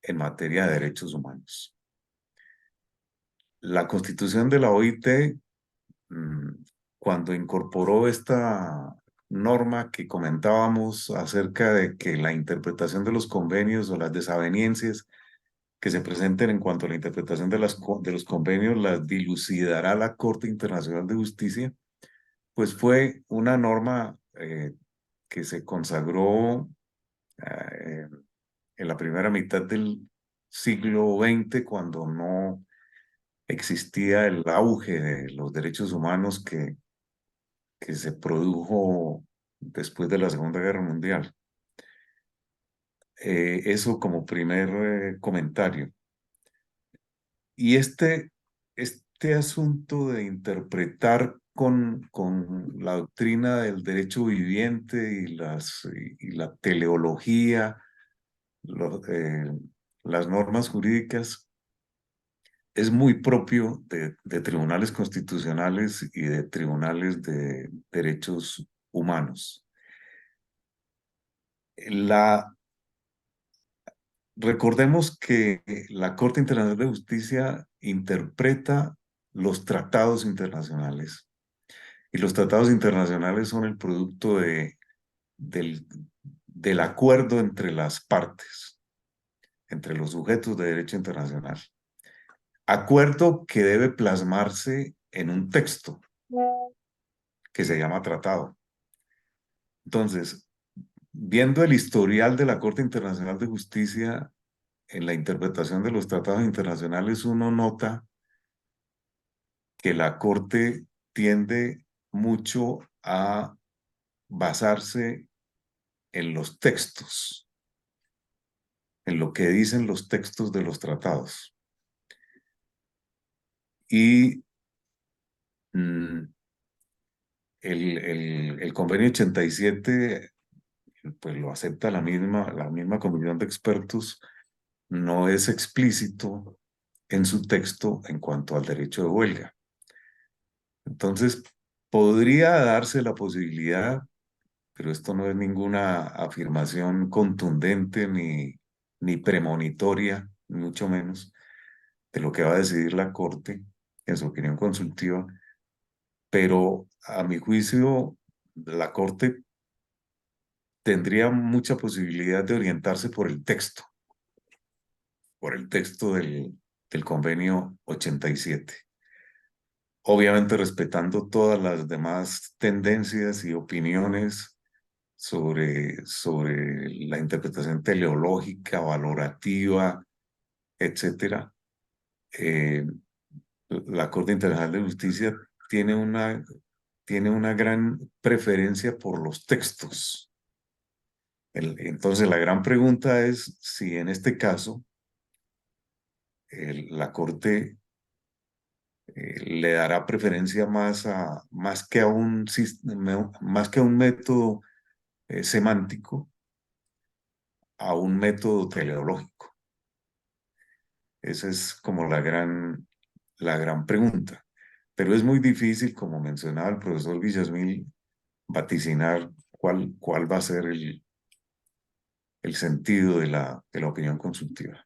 en materia de derechos humanos. La Constitución de la OIT, cuando incorporó esta norma que comentábamos acerca de que la interpretación de los convenios o las desavenencias que se presenten en cuanto a la interpretación de los convenios las dilucidará la Corte Internacional de Justicia, pues fue una norma que se consagró en la primera mitad del siglo XX, cuando no existía el auge de los derechos humanos que se produjo después de la Segunda Guerra Mundial. Eso como primer comentario. Y este asunto de interpretar con la doctrina del derecho viviente y la teleología, las normas jurídicas, es muy propio de tribunales constitucionales y de tribunales de derechos humanos. Recordemos que la Corte Internacional de Justicia interpreta los tratados internacionales, y los tratados internacionales son el producto del acuerdo entre las partes, entre los sujetos de derecho internacional. Acuerdo que debe plasmarse en un texto que se llama tratado. Entonces, viendo el historial de la Corte Internacional de Justicia en la interpretación de los tratados internacionales, uno nota que la Corte tiende mucho a basarse en los textos, en lo que dicen los textos de los tratados. Y el convenio 87, pues lo acepta la misma comisión de expertos, no es explícito en su texto en cuanto al derecho de huelga. Entonces, podría darse la posibilidad, pero esto no es ninguna afirmación contundente ni premonitoria, ni mucho menos, de lo que va a decidir la Corte en su opinión consultiva, pero a mi juicio la Corte tendría mucha posibilidad de orientarse por el texto del convenio 87. Obviamente respetando todas las demás tendencias y opiniones sobre la interpretación teleológica, valorativa, etcétera. La Corte Internacional de Justicia tiene una gran preferencia por los textos. Entonces, la gran pregunta es si en este caso la Corte le dará preferencia más que a un método semántico, a un método teleológico. Esa es como la gran pregunta. Pero es muy difícil, como mencionaba el profesor Villasmil, vaticinar cuál va a ser el sentido de la opinión consultiva.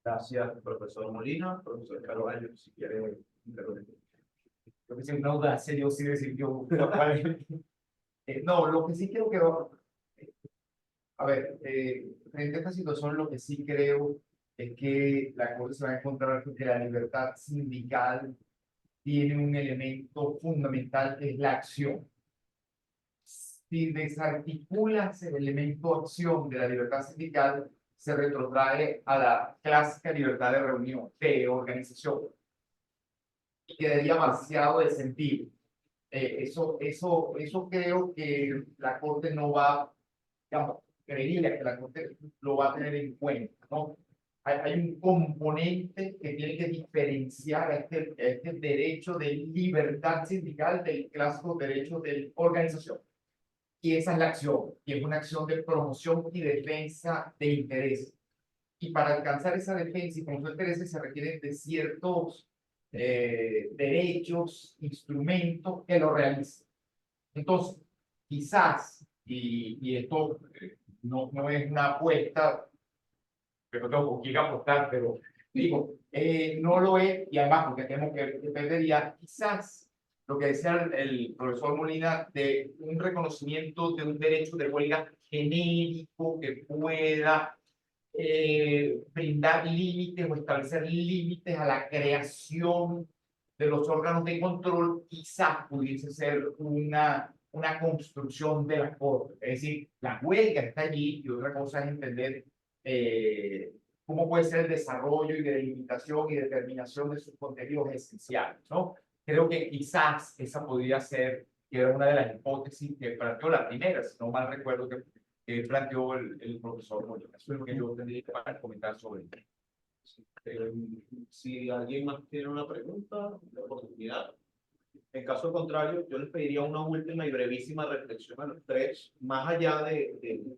Gracias, profesor Molina. Profesor Carvalho, si quiere intervenir. Creo que es una audacia, yo sí decir yo. No, lo que sí creo que a ver, frente a esta situación, lo que sí creo es que la Corte se va a encontrar con que la libertad sindical tiene un elemento fundamental que es la acción. Si desarticulas el elemento acción de la libertad sindical, se retrotrae a la clásica libertad de reunión, de organización, y quedaría vaciado de sentido. Eso creo que la Corte no va, digamos, creería que la Corte lo va a tener en cuenta, ¿no? Hay un componente que tiene que diferenciar a este derecho de libertad sindical del clásico derecho de organización. Y esa es la acción, y es una acción de promoción y defensa de intereses. Y para alcanzar esa defensa y promoción de intereses se requieren de ciertos derechos, instrumentos que lo realicen. Entonces, quizás, y esto no es una apuesta, pero tengo con quién apostar, pero digo, no lo es, y además porque tenemos que perdería, quizás lo que decía el profesor Molina, de un reconocimiento de un derecho de huelga genérico que pueda brindar límites o establecer límites a la creación de los órganos de control, quizás pudiese ser una construcción de la Corte. Es decir, la huelga está allí y otra cosa es entender cómo puede ser el desarrollo y delimitación y determinación de sus contenidos esenciales, ¿no? Creo que quizás esa podría ser, que era una de las hipótesis que planteó la primera, si no mal recuerdo, que planteó el profesor Molina. Eso es lo que yo tendría para comentar sobre ello. Si alguien más tiene una pregunta, la oportunidad. En caso contrario, yo les pediría una última y brevísima reflexión a los tres, más allá de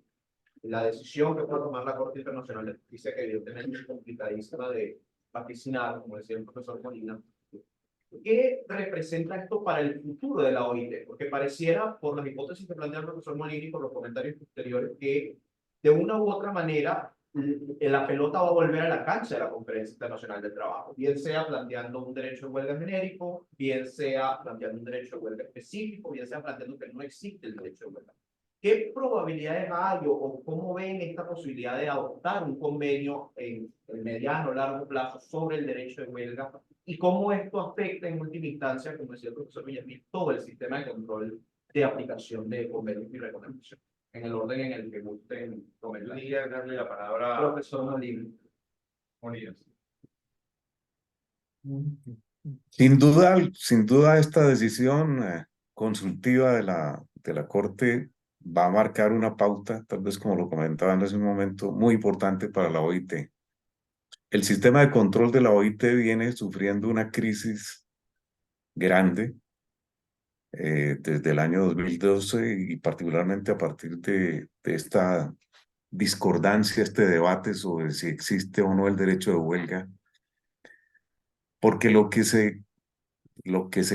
la decisión que puede tomar la Corte Internacional de Justicia, que evidentemente es complicadísima de vaticinar, como decía el profesor Molina. ¿Qué representa esto para el futuro de la OIT? Porque pareciera, por las hipótesis que plantea el profesor Molina y por los comentarios posteriores, que de una u otra manera la pelota va a volver a la cancha de la Conferencia Internacional del Trabajo, bien sea planteando un derecho de huelga genérico, bien sea planteando un derecho de huelga específico, bien sea planteando que no existe el derecho de huelga. ¿qué probabilidades hay o cómo ven esta posibilidad de adoptar un convenio en el mediano o largo plazo sobre el derecho de huelga? Y cómo esto afecta en última instancia, como decía el profesor Villamil, todo el sistema de control de aplicación de convenios y recomendaciones, en el orden en el que gusten comentar. Podría darle la palabra a Profesor Molina. Moniz. Sin duda esta decisión consultiva de la Corte va a marcar una pauta, tal vez como lo comentaban hace un momento, muy importante para la OIT. El sistema de control de la OIT viene sufriendo una crisis grande desde el año 2012 y particularmente a partir de esta discordancia, este debate sobre si existe o no el derecho de huelga, porque lo que se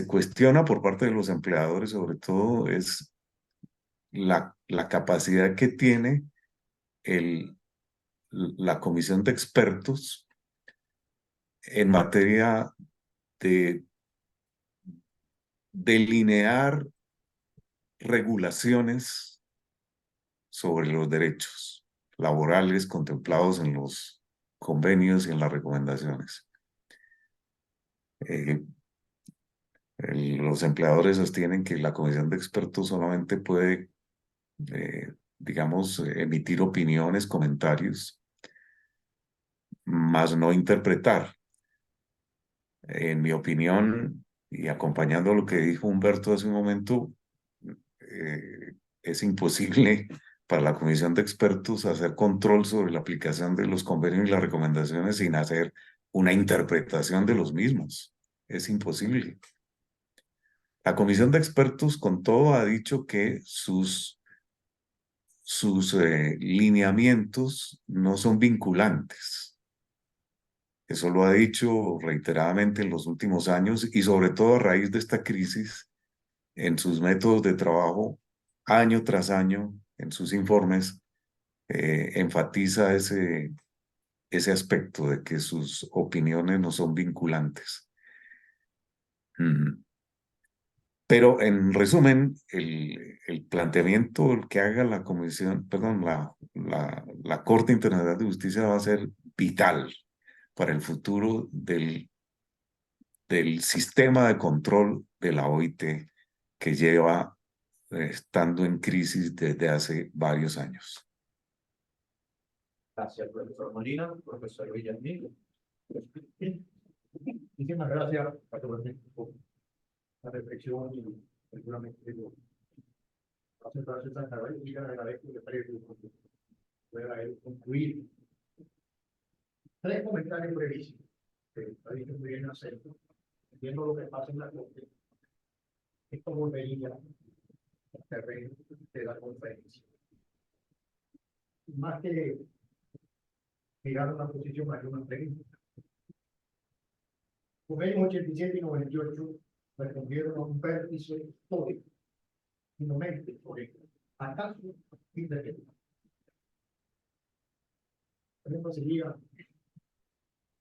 cuestiona por parte de los empleadores sobre todo es la capacidad que tiene la comisión de expertos en materia de delinear regulaciones sobre los derechos laborales contemplados en los convenios y en las recomendaciones. Los empleadores sostienen que la comisión de expertos solamente puede, digamos, emitir opiniones, comentarios, mas no interpretar. En mi opinión, y acompañando lo que dijo Humberto hace un momento, es imposible para la comisión de expertos hacer control sobre la aplicación de los convenios y las recomendaciones sin hacer una interpretación de los mismos. Es imposible. La comisión de expertos, con todo, ha dicho que sus lineamientos no son vinculantes. Eso lo ha dicho reiteradamente en los últimos años y sobre todo a raíz de esta crisis en sus métodos de trabajo, año tras año, en sus informes, enfatiza ese aspecto de que sus opiniones no son vinculantes. Pero en resumen, el planteamiento que haga la comisión, perdón, la Corte Internacional de Justicia va a ser vital para el futuro del sistema de control de la OIT que lleva estando en crisis desde hace varios años. Gracias, profesor Molina. Profesor Villamil. Muchísimas gracias por la reflexión y seguramente hace esta carrera y le agradezco que pueda concluir. Tres comentarios brevísimos que está dicho muy bien hacer. Viendo lo que pasa en la Corte, esto volvería al terreno de la conferencia. Más que llegar a una posición, hay una pregunta. Convenios 87 y 98 respondieron a un vértice histórico, y no mente histórico, acaso independiente. Por ejemplo, si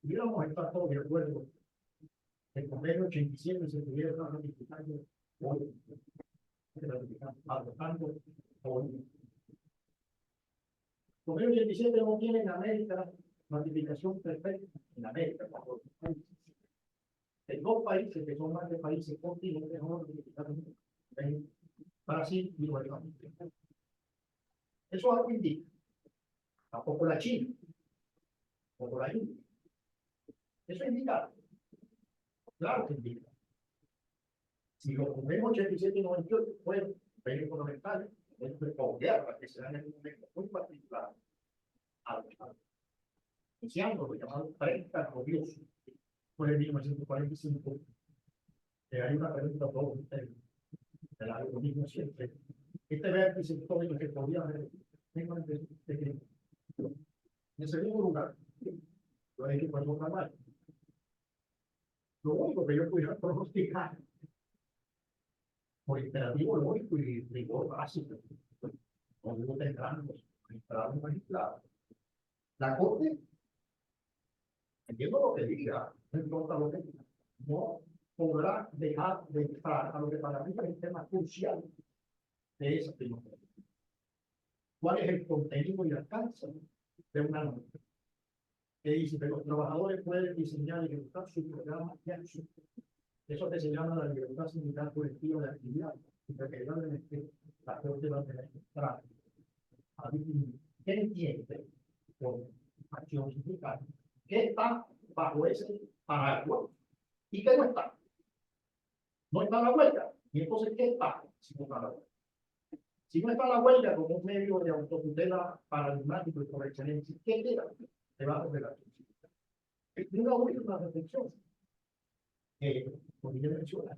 hubiéramos estado todos de acuerdo, el convenio 87 se pudiera estar ratificando hoy, adoptando hoy. El convenio 87 no tiene en América ratificación perfecta, en América, en dos países que son más de países continentes, no ratificaron en Brasil y Guatemala. Eso algo indica. Tampoco la China, tampoco la India. Eso indica. Claro que indica. Si los convenios 87 y 98 fueron convenios fundamentales, o guerras que se dan en un momento muy particular, iniciando lo llamado 30 novios, fue en 1945, hay una pregunta a todos ustedes, lo mismo siempre. Este vértice histórico que podía haber, en segundo lugar, lo he dicho por trabajo. Lo único que yo pudiera pronosticar, por imperativo lógico y rigor básico, no digo temprano, magistrado. La Corte, entiendo lo que diga, no importa lo que diga, no podrá dejar de entrar a lo que para mí es el tema crucial de esa primera. cuál es el contenido y alcance de una norma. Que dice que los trabajadores pueden diseñar y ejecutar sus programas de acción. Eso que se llama la libertad sindical colectiva de actividad. Y regularmente la Corte va a tener que entrar a definir qué entiende por acción sindical, qué está bajo ese paraguas y qué no está. No está la huelga. Y entonces, ¿qué está si no está la huelga? Si no está la huelga como un medio de autotutela paradigmático y por excelencia, ¿qué queda debajo de la acción sindical? Y una última reflexión. Como yo mencioné,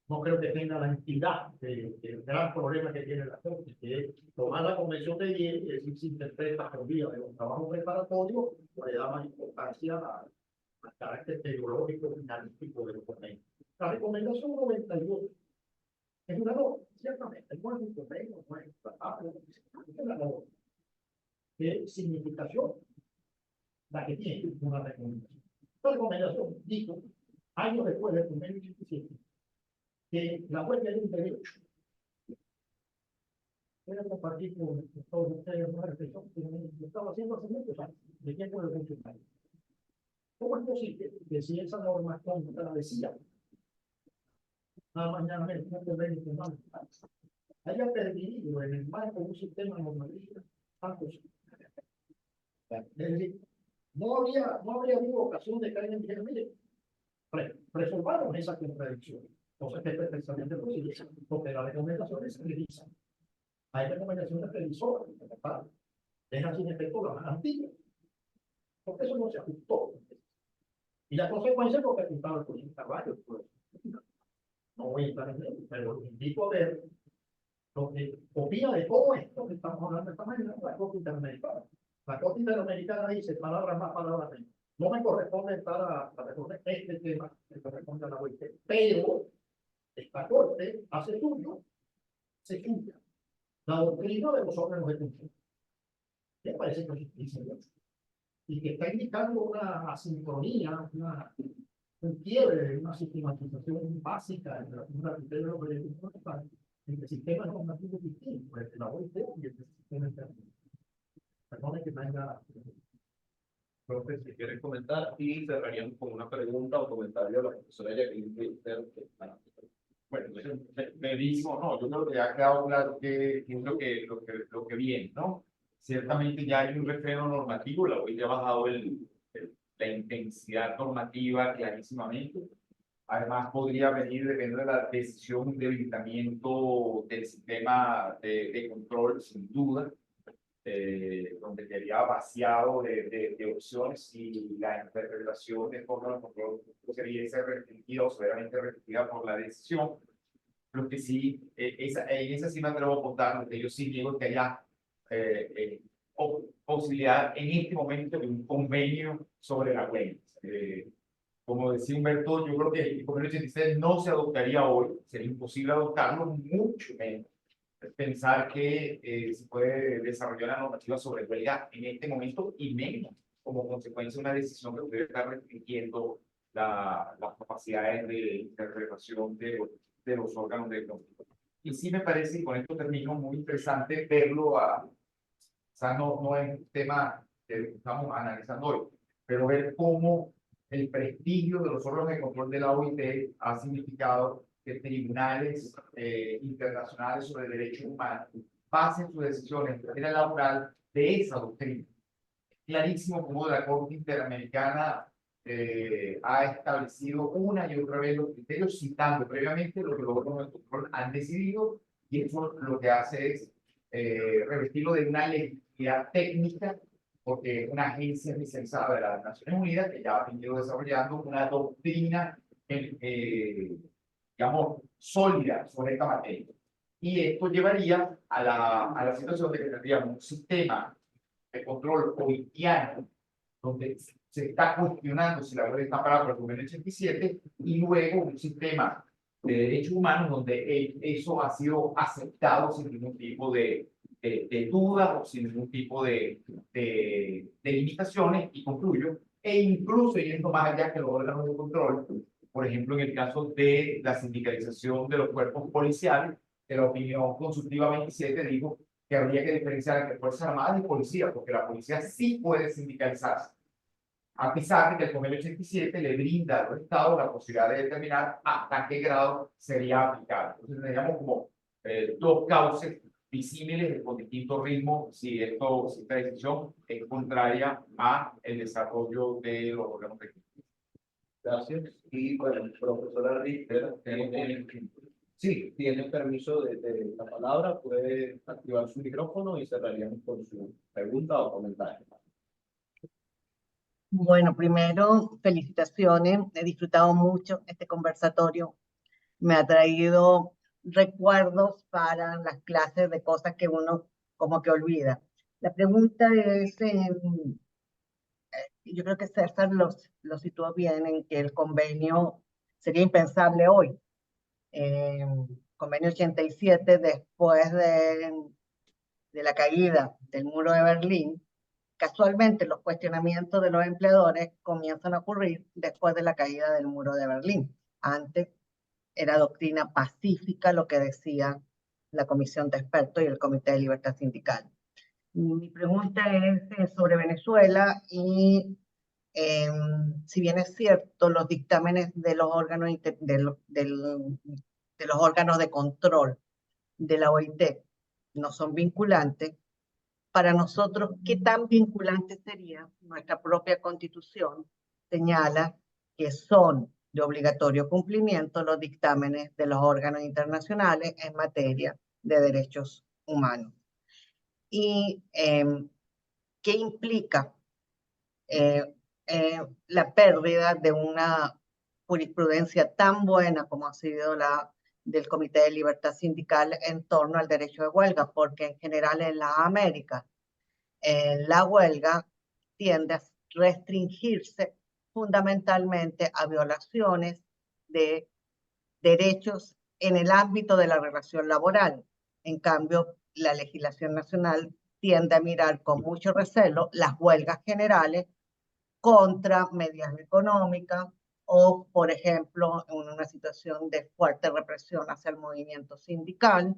no creo que tenga la entidad del gran problema que tiene la Corte, que es tomar la Convención de Viena y decir si interpreta por vía de los trabajos preparatorios, le da más importancia al carácter tecnológico y analítico de los documentos. La recomendación 92 es una norma, ciertamente, no es un convenio, no es un tratado, es una norma. ¿Qué significación? La que tiene una recomendación. La recomendación dijo, años después del convenio 87, que la huelga es un derecho. Voy a compartir con todos ustedes una reflexión que yo estaba haciendo hace muchos años, de tiempo de funcionario. ¿Cómo es posible que si esa norma contradecía nada mañana no convenio formal haya perdido en el marco de un sistema normalista tantos? Es decir, no habría habido ocasión de caer en dinero. Mire, resolvamos esa contradicción. Entonces, que es perfectamente posible, porque las recomendaciones se revisan. Hay recomendaciones revisoras, dejan sin efecto la más antigua, porque eso no se ajustó. Y la consecuencia es lo que ha apuntado el profesor Carvalho. Pues, no voy a entrar en ello, pero invito a ver lo que opina de todo esto que estamos hablando esta mañana, la Corte Interamericana. La Corte Interamericana dice palabras más, palabras menos. No me corresponde estar a responder este tema, que corresponde a la OIT, pero esta Corte hace suyo, se estudia la doctrina de los órganos de control. Me parece que dice mucho. Y que está indicando una asincronía, un quiebre, una sistematización básica entre la tutela de los derechos fundamentales entre sistemas normativos distintos, entre la OIT y el sistema internacional. Perdón que tenga. Profe, si quieren comentar, y cerraríamos con una pregunta o comentario a la profesora Jacqueline. Bueno, me digo, no, yo creo que ha quedado claro que es lo que viene, ¿no? Ciertamente ya hay un refreno normativo, la OIT ha bajado la intensidad normativa clarísimamente. Además, podría venir, depende de la decisión, un debilitamiento del sistema de control, sin duda, donde quedaría vaciado de opciones y la interpretación de forma de control sería ser restringida o severamente restringida por la decisión. Lo que sí, en esa sí me atrevo a apuntar, lo que yo sí digo es que haya posibilidad en este momento de un convenio sobre la huelga. Como decía Humberto, yo creo que el convenio 86 no se adoptaría hoy, sería imposible adoptarlo, mucho menos pensar que se puede desarrollar una normativa sobre huelga en este momento y menos como consecuencia de una decisión que puede estar restringiendo las capacidades de interpretación de los órganos de control. Y sí me parece, y con esto termino, muy interesante verlo o sea, no es un tema que estamos analizando hoy, pero ver cómo el prestigio de los órganos de control de la OIT ha significado que tribunales internacionales sobre derechos humanos basen sus decisiones en materia laboral de esa doctrina. Es clarísimo cómo la Corte Interamericana ha establecido una y otra vez los criterios, citando previamente lo que los órganos de control han decidido, y eso lo que hace es revestirlo de una legitimidad técnica, porque una agencia especializada de las Naciones Unidas que ya ha venido desarrollando una doctrina digamos, sólida sobre esta materia. Y esto llevaría a la situación de que tendríamos un sistema de control oitiano, donde se está cuestionando si la huelga está parada por el convenio 87, y luego un sistema de derechos humanos donde eso ha sido aceptado sin ningún tipo de duda o sin ningún tipo de limitaciones, y concluyo, e incluso yendo más allá que los órganos de control. Por ejemplo, en el caso de la sindicalización de los cuerpos policiales, que la opinión consultiva 27 dijo que habría que diferenciar entre Fuerzas Armadas y policía, porque la policía sí puede sindicalizarse, a pesar de que el convenio 87 le brinda a los estados la posibilidad de determinar hasta qué grado sería aplicable. Entonces tendríamos como dos cauces disímiles con distintos ritmos si esta decisión es contraria a el desarrollo de los órganos de control. Gracias. Y bueno, profesora Richter, sí, tiene permiso de la palabra, puede activar su micrófono y cerraríamos con su pregunta o comentario. Bueno, primero, felicitaciones. He disfrutado mucho este conversatorio. Me ha traído recuerdos para las clases de cosas que uno como que olvida. La pregunta es, yo creo que César lo situó bien en que el convenio sería impensable hoy. Convenio 87, después de la caída del muro de Berlín, casualmente los cuestionamientos de los empleadores comienzan a ocurrir después de la caída del muro de Berlín. Antes era doctrina pacífica lo que decía la comisión de expertos y el Comité de Libertad Sindical. Mi pregunta es sobre Venezuela y si bien es cierto, los dictámenes de los órganos de los órganos de control de la OIT no son vinculantes, para nosotros, ¿qué tan vinculante sería? Nuestra propia Constitución señala que son de obligatorio cumplimiento los dictámenes de los órganos internacionales en materia de derechos humanos. ¿Y qué implica la pérdida de una jurisprudencia tan buena como ha sido la del Comité de Libertad Sindical en torno al derecho de huelga? Porque en general en la América la huelga tiende a restringirse fundamentalmente a violaciones de derechos en el ámbito de la relación laboral. En cambio, la legislación nacional tiende a mirar con mucho recelo las huelgas generales contra medidas económicas o, por ejemplo, en una situación de fuerte represión hacia el movimiento sindical,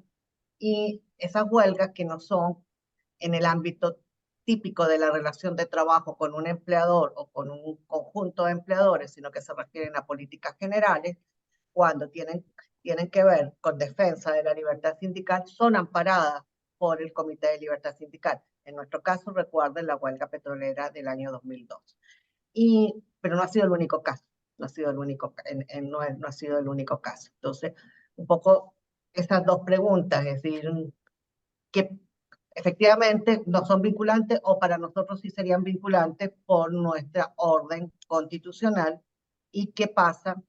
y esas huelgas que no son en el ámbito típico de la relación de trabajo con un empleador o con un conjunto de empleadores, sino que se refieren a políticas generales, cuando tienen que ver con defensa de la libertad sindical, son amparadas por el Comité de Libertad Sindical. En nuestro caso, recuerden la huelga petrolera del año 2002. Pero no ha sido el único caso, no ha sido el único, no ha sido el único caso. Entonces, un poco esas dos preguntas, es decir, que efectivamente no son vinculantes o para nosotros sí serían vinculantes por nuestra orden constitucional, y qué pasa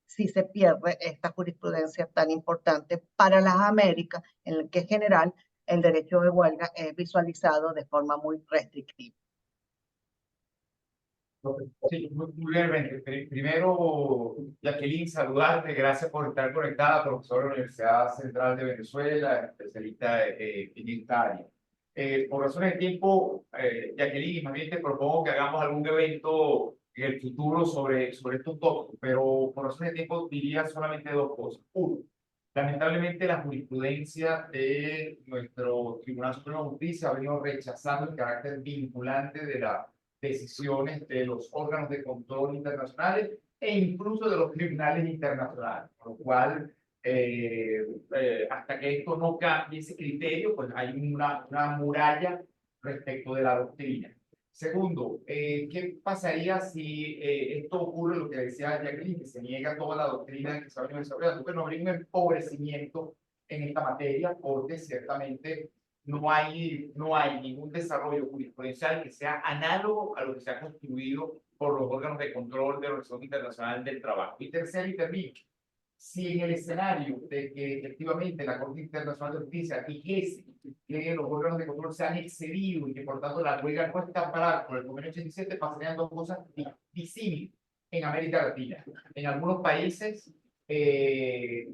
si se pierde esta jurisprudencia tan importante para las Américas, en la que en general el derecho de huelga es visualizado de forma muy restrictiva. Sí, muy brevemente. Primero, Jacqueline, saludarte. Gracias por estar conectada, profesora de la Universidad Central de Venezuela, especialista en esta área. Por razones de tiempo, Jacqueline, más bien te propongo que hagamos algún evento en el futuro sobre estos tópicos, pero por razones de tiempo diría solamente dos cosas. Uno, lamentablemente la jurisprudencia de nuestro Tribunal Supremo de Justicia ha venido rechazando el carácter vinculante de las decisiones de los órganos de control internacionales e incluso de los tribunales internacionales, con lo cual hasta que esto no cambie ese criterio, pues hay una muralla respecto de la doctrina. Segundo, ¿qué pasaría si esto ocurre, lo que decía Jacqueline, que se niega toda la doctrina que se ha venido desarrollando? Porque no habría un empobrecimiento en esta materia, porque ciertamente no hay ningún desarrollo jurisprudencial que sea análogo a lo que se ha construido por los órganos de control de la Organización Internacional del Trabajo. Y tercero, y termino, si en el escenario de que efectivamente la Corte Internacional de Justicia dijese que los órganos de control se han excedido y que por tanto la huelga no está amparada por el Convenio 87, pasarían dos cosas disímiles en América Latina. En algunos países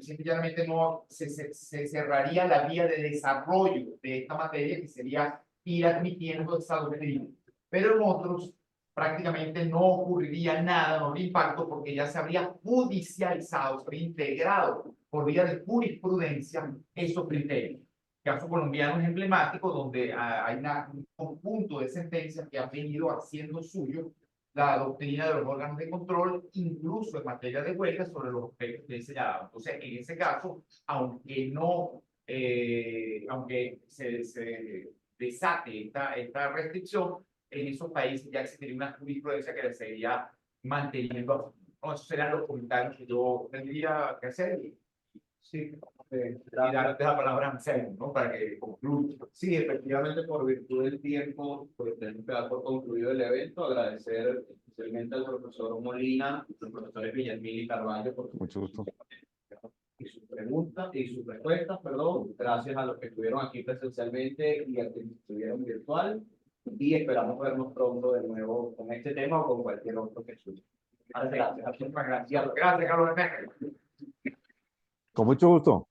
simplemente no se cerraría la vía de desarrollo de esta materia, que sería ir admitiendo esa doctrina. Pero en otros prácticamente no ocurriría nada, no habría impacto, porque ya se habría judicializado, se habría integrado por vía de jurisprudencia esos criterios. caso colombiano es emblemático, donde hay un conjunto de sentencias que han venido haciendo suyo la doctrina de los órganos de control, incluso en materia de huelga, sobre los aspectos que he señalado. Entonces, en ese caso, aunque se desate esta restricción, en esos países ya existiría una jurisprudencia que le seguiría manteniendo. ¿No? Esos serán los comentarios que yo tendría que hacer. Sí, Y darte la palabra a Anselmo, ¿no? Para que concluya. sí, efectivamente, por virtud del tiempo, pues tenemos que dar por concluido el evento. Agradecer especialmente al profesor Molina, al profesor Villamil y Carvalho por Mucho gusto. y sus preguntas y sus respuestas, perdón. Gracias a los que estuvieron aquí presencialmente y a los que estuvieron virtual. Y esperamos vernos pronto de nuevo con este tema o con cualquier otro que surja. Gracias. Muchísimas gracias. Gracias, Carlos Hernández. Con mucho gusto.